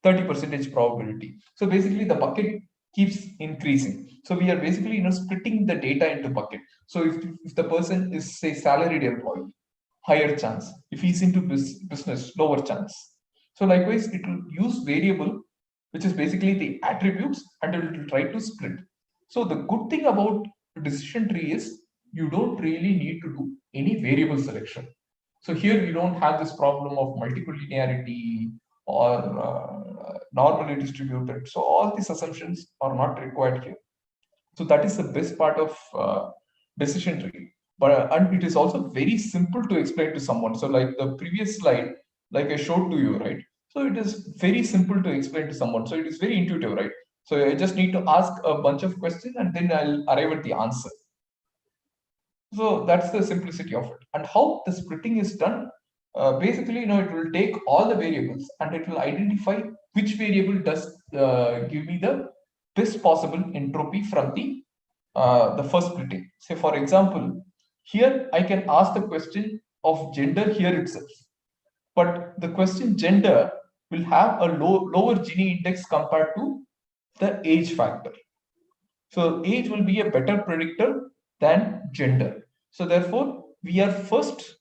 30% probability. So basically the bucket keeps increasing. So we are basically splitting the data into bucket. So if the person is say salaried employee, higher chance. If he's into business, lower chance. So likewise, it will use variable, which is basically the attributes, and it will try to split. So the good thing about decision tree is you don't really need to do any variable selection. So here you don't have this problem of multicollinearity or normally distributed. So all these assumptions are not required here. So that is the best part of decision tree. But and it is also very simple to explain to someone. So like the previous slide, like I showed to you, right? So it is very simple to explain to someone. So it is very intuitive, right? So I just need to ask a bunch of questions and then I'll arrive at the answer. So that's the simplicity of it. And how the splitting is done, basically, it will take all the variables and it will identify which variable does give me the best possible entropy from the first splitting. Say, for example, here I can ask the question of gender here itself, but the question gender will have a lower Gini index compared to the age factor. So age will be a better predictor than gender. So therefore, we are first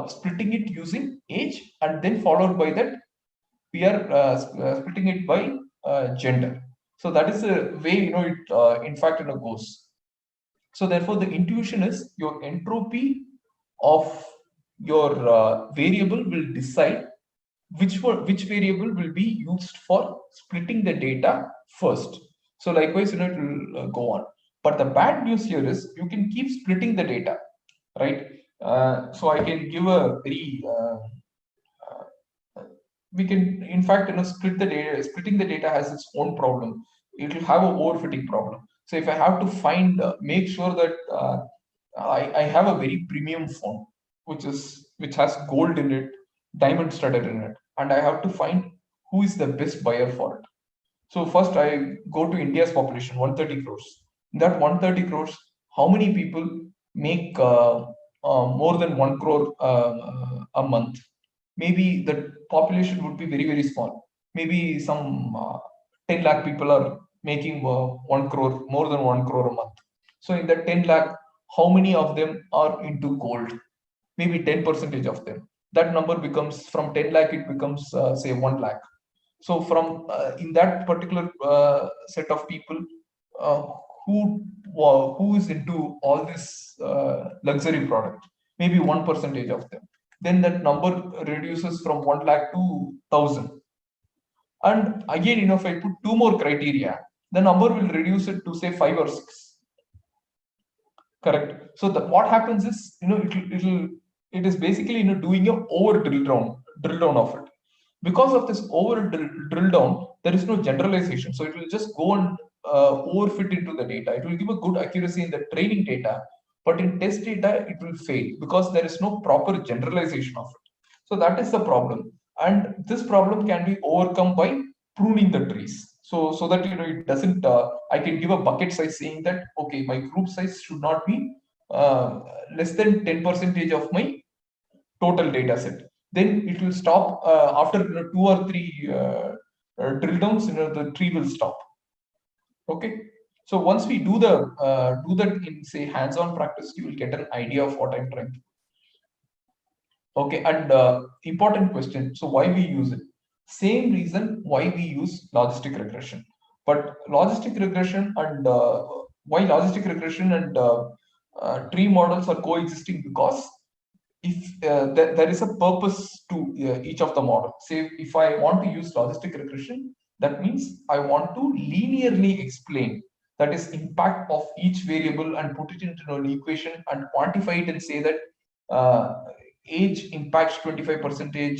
splitting it using age, and then followed by that, we are splitting it by gender. So that is the way it in fact goes. So therefore, the intuition is your entropy of your variable will decide which variable will be used for splitting the data first. So likewise, it will go on. But the bad news here is you can keep splitting the data, right? So I can give a very we can in fact split the data. Splitting the data has its own problem. It will have a overfitting problem. So if I have to find make sure that I have a very premium phone which has gold in it, diamond studded in it, and I have to find who is the best buyer for it. So first I go to India's population, 130 crores. In that 130 crores, how many people make more than 1 crore a month? Maybe the population would be very, very small. Maybe some 10 lakh people are making 1 crore, more than 1 crore a month. So in that 10 lakh, how many of them are into gold? Maybe 10% of them. That number becomes, from 10 lakh, it becomes say 1 lakh. So from in that particular set of people who is into all this luxury product, maybe 1% of them, then that number reduces from 1 lakh to 1,000. And again, if I put two more criteria, the number will reduce it to say 5 or 6. Correct. So what happens is, it is basically doing a over drill down of it. Because of this over drill down, there is no generalization. So it will just go and overfit into the data. It will give a good accuracy in the training data, but in test data, it will fail because there is no proper generalization of it. So that is the problem. And this problem can be overcome by pruning the trees. So that it doesn't, I can give a bucket size saying that, okay, my group size should not be less than 10% of my total data set. Then it will stop after 2 or 3 drill downs. The tree will stop. Okay. So once we do that in say hands-on practice, you will get an idea of what I'm trying to do. Okay, and important question. So why we use it? Same reason why we use logistic regression. But logistic regression and why logistic regression and tree models are coexisting, because if there is a purpose to each of the models. Say if I want to use logistic regression, that means I want to linearly explain, that is, impact of each variable and put it into an equation and quantify it and say that age impacts 25%.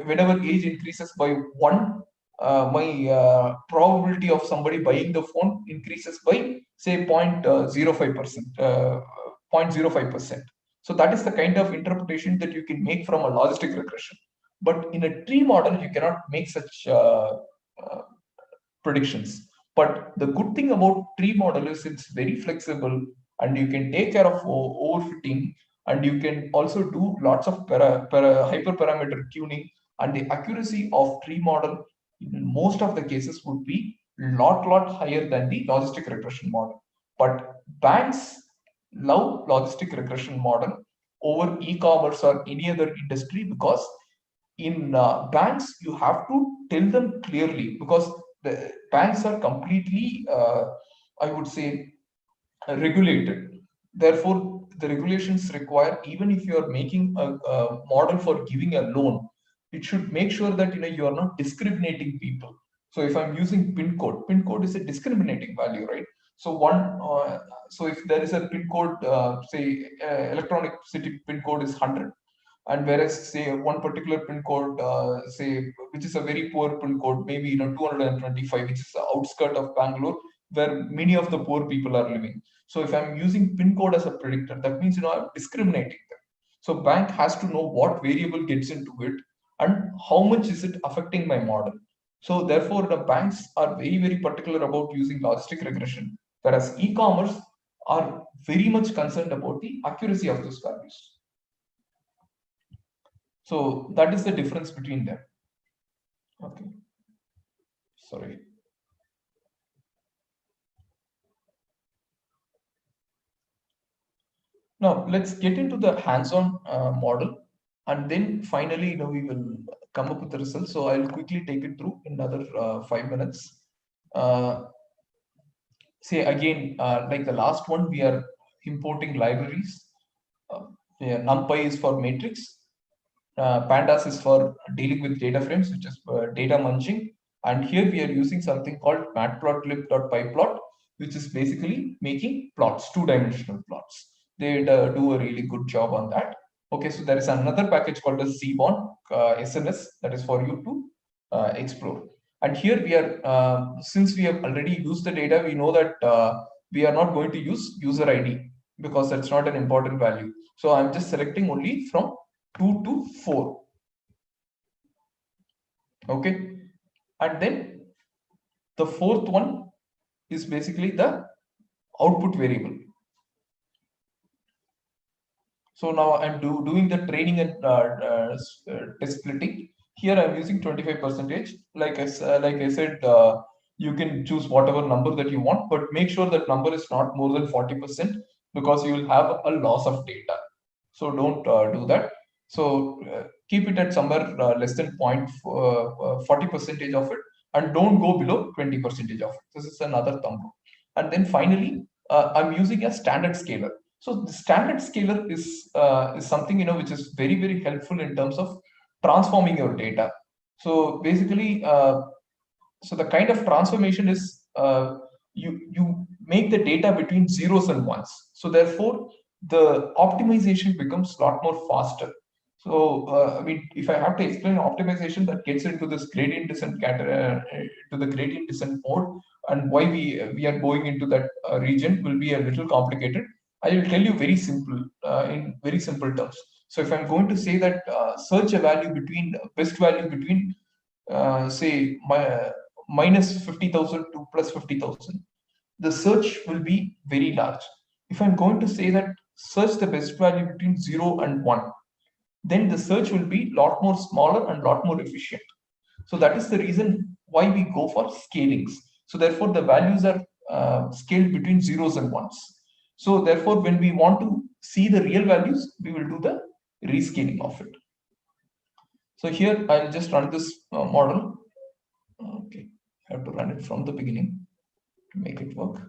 Whenever age increases by 1, my probability of somebody buying the phone increases by say 0.05%. 0.05%. So that is the kind of interpretation that you can make from a logistic regression. But in a tree model, you cannot make such predictions. But the good thing about tree model is it's very flexible and you can take care of overfitting, and you can also do lots of hyperparameter tuning, and the accuracy of tree model in most of the cases would be lot higher than the logistic regression model. But banks love logistic regression model over e-commerce or any other industry, because in banks you have to tell them clearly, because the banks are completely I would say regulated. Therefore the regulations require, even if you are making a model for giving a loan, it should make sure that you are not discriminating people. So if I'm using pin code is a discriminating value, right? So so if there is a pin code, say electronic city pin code is 100, and whereas say one particular pin code, say which is a very poor pin code, maybe 225, which is the outskirt of Bangalore, where many of the poor people are living. So if I'm using pin code as a predictor, that means I'm discriminating them. So bank has to know what variable gets into it and how much is it affecting my model. So therefore the banks are very particular about using logistic regression, whereas e-commerce are very much concerned about the accuracy of those values. So that is the difference between them. Okay. Sorry. Now let's get into the hands-on model, and then finally we will come up with the results. So I'll quickly take it through in another 5 minutes. Say again, like the last one, we are importing libraries. NumPy is for matrix. Pandas is for dealing with data frames, which is data munching. And here we are using something called matplotlib.pyplot, which is basically making plots, 2-dimensional plots. They do a really good job on that. Okay, so there is another package called as Seaborn, SNS, that is for you to explore. And here we are, since we have already used the data, we know that we are not going to use user ID because that's not an important value. So I'm just selecting only from 2 to 4. Okay, and then the fourth one is basically the output variable. So now I'm doing the training and test splitting. Here I'm using 25%. Like I said, you can choose whatever number that you want, but make sure that number is not more than 40%, because you will have a loss of data. So don't do that. So keep it at somewhere less than 40% of it, and don't go below 20% of it. This is another thumb rule. And then finally, I'm using a standard scaler. So the standard scaler is something which is very helpful in terms of transforming your data. So basically, so the kind of transformation is you make the data between zeros and ones. So therefore, the optimization becomes a lot more faster. So I mean, if I have to explain optimization, that gets into this gradient descent to the gradient descent mode, and why we are going into that region will be a little complicated. I will tell you very simple in very simple terms. So if I'm going to say that search a value between best value between say minus 50,000 to plus 50,000, the search will be very large. If I'm going to say that search the best value between 0 and 1, then the search will be a lot more smaller and a lot more efficient. So that is the reason why we go for scalings. So therefore the values are scaled between zeros and ones. So therefore when we want to see the real values, we will do the rescaling of it. So here I'll just run this model. Okay, I have to run it from the beginning to make it work.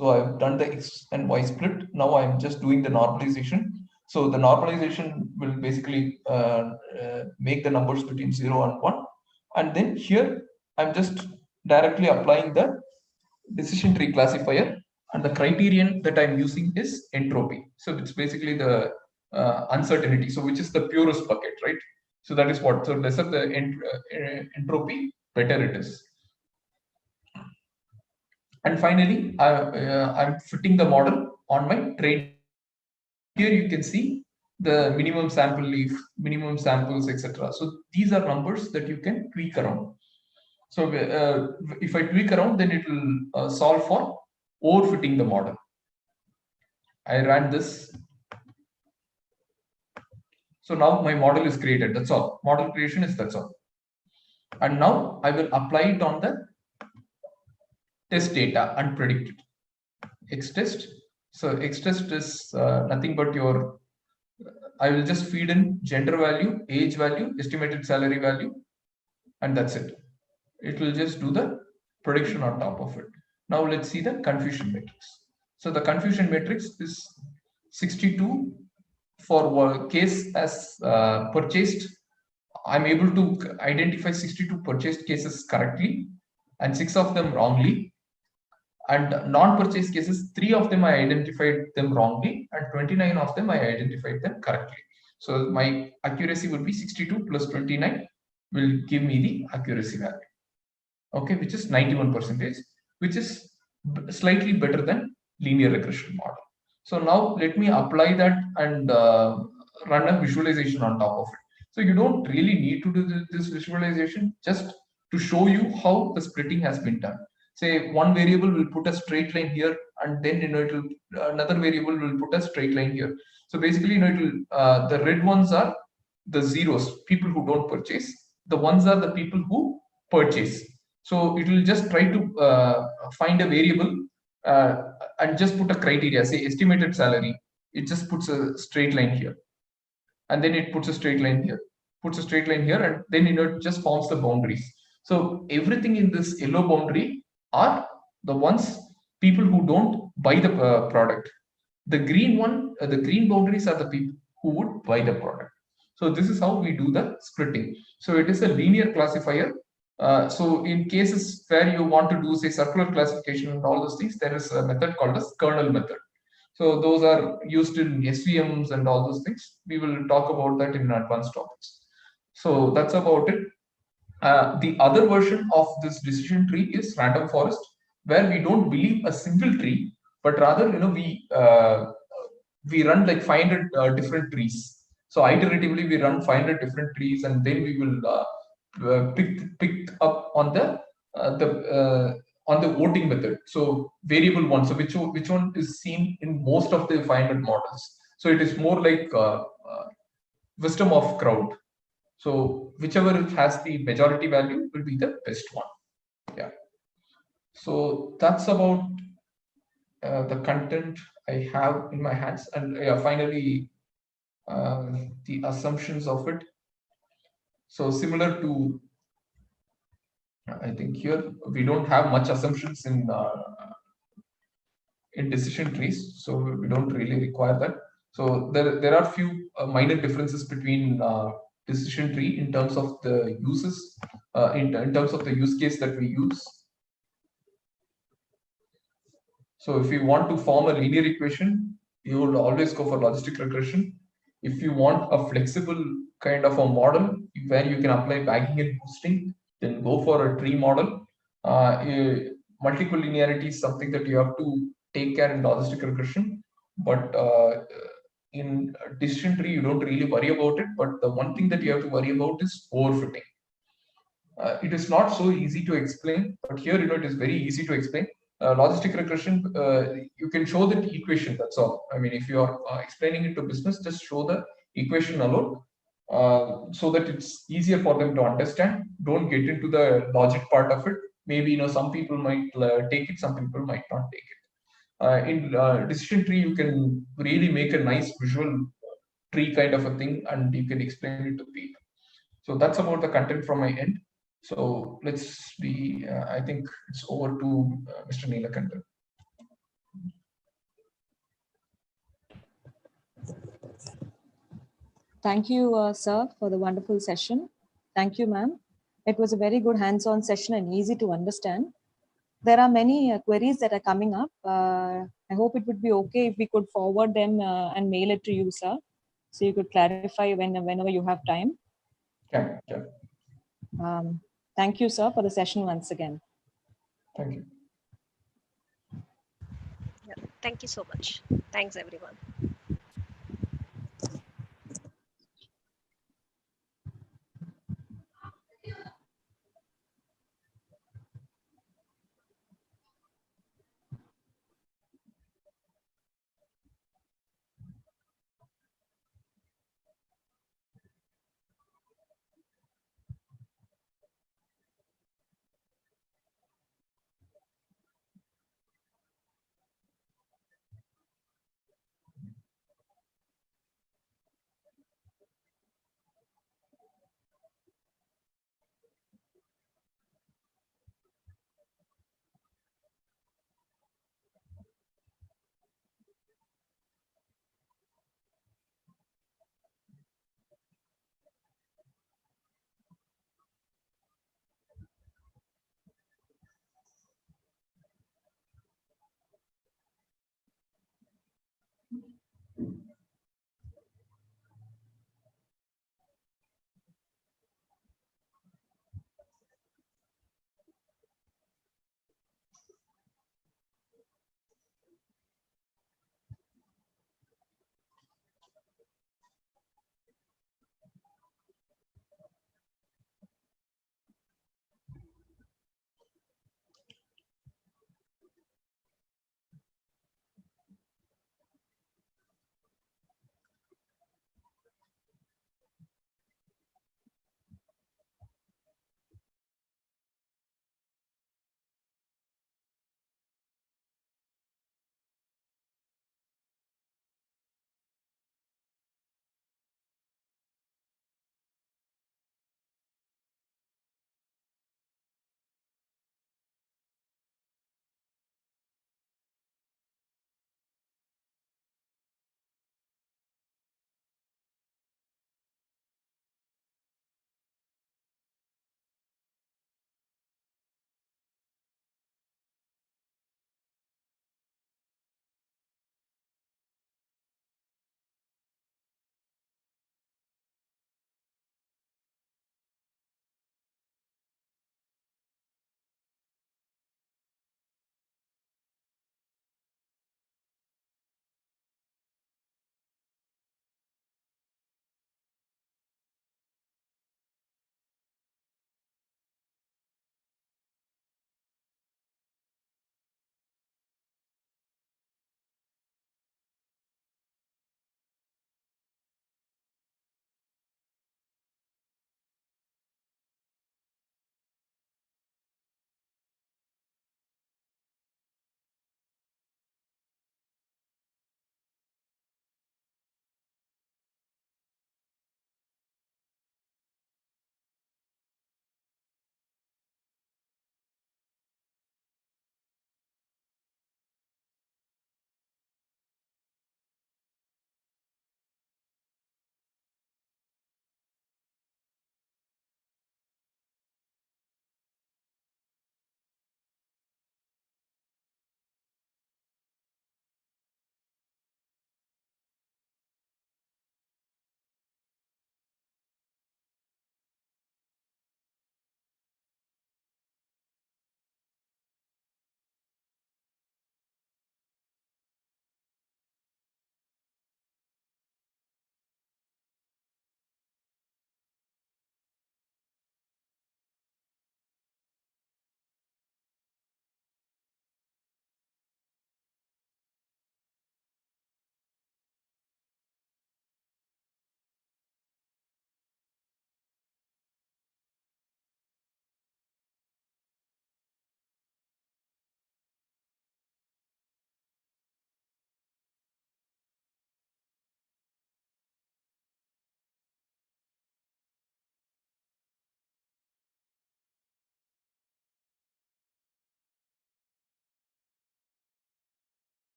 So I've done the X and Y split. Now I'm just doing the normalization. So the normalization will basically make the numbers between 0 and 1. And then here I'm just directly applying the decision tree classifier, and the criterion that I'm using is entropy. So it's basically the uncertainty, so which is the purest bucket, right? So that is what, so lesser the entropy, better it is. And finally, I'm fitting the model on my train. Here you can see the minimum sample leaf, minimum samples, etc. So these are numbers that you can tweak around. So if I tweak around, then it will solve for overfitting the model. I ran this. So now my model is created. That's all. Model creation is that's all. And now I will apply it on the test data and predict it. X test. So X test is nothing but your. I will just feed in gender value, age value, estimated salary value, and that's it. It will just do the prediction on top of it. Now let's see the confusion matrix. So the confusion matrix is 62 for case as purchased. I'm able to identify 62 purchased cases correctly and 6 of them wrongly. And non-purchased cases, 3 of them I identified them wrongly and 29 of them I identified them correctly. So my accuracy would be 62 plus 29 will give me the accuracy value. Okay, which is 91%, which is slightly better than linear regression model. So now let me apply that and run a visualization on top of it. So you don't really need to do this visualization, just to show you how the splitting has been done. Say one variable will put a straight line here, and then it will another variable will put a straight line here. So basically, it will the red ones are the zeros, people who don't purchase. The ones are the people who purchase. So it will just try to find a variable and just put a criteria, say estimated salary. It just puts a straight line here, and then it puts a straight line here, puts a straight line here, and then it just forms the boundaries. So everything in this yellow boundary are the ones people who don't buy the product. The green one, the green boundaries are the people who would buy the product. So this is how we do the splitting. So it is a linear classifier. So in cases where you want to do, say, circular classification and all those things, there is a method called as kernel method. So those are used in SVMs and all those things. We will talk about that in advanced topics. So that's about it. The other version of this decision tree is random forest, where we don't believe a single tree, but rather, we run like 500 different trees. So iteratively we run 500 different trees, and then we will pick up on the voting method. So variable one. So which one is seen in most of the 500 models. So it is more like wisdom of crowd. So whichever has the majority value will be the best one. Yeah. So that's about the content I have in my hands, and finally the assumptions of it. So similar to, I think here we don't have much assumptions in decision trees, so we don't really require that. So there are few minor differences between decision tree in terms of the uses, in terms of the use case that we use. So if you want to form a linear equation, you would always go for logistic regression. If you want a flexible kind of a model where you can apply bagging and boosting, then go for a tree model. Multicollinearity is something that you have to take care in logistic regression, but in decision tree you don't really worry about it. But the one thing that you have to worry about is overfitting. It is not so easy to explain, but here it is very easy to explain. Logistic regression, you can show the equation, that's all. I mean, if you are explaining it to business, just show the equation alone, so that it's easier for them to understand. Don't get into the logic part of it. Maybe some people might take it, some people might not take it. In decision tree, you can really make a nice visual tree kind of a thing, and you can explain it to people. So that's about the content from my end. So let's be, I think it's over to Mr. Neelakandan. Thank you, sir, for the wonderful session. Thank you, ma'am. It was a very good hands-on session and easy to understand. There are many queries that are coming up. I hope it would be okay if we could forward them and mail it to you, sir, so you could clarify whenever you have time. Yeah. Thank you, sir, for the session once again. Thank you. Yeah. Thank you so much. Thanks, everyone.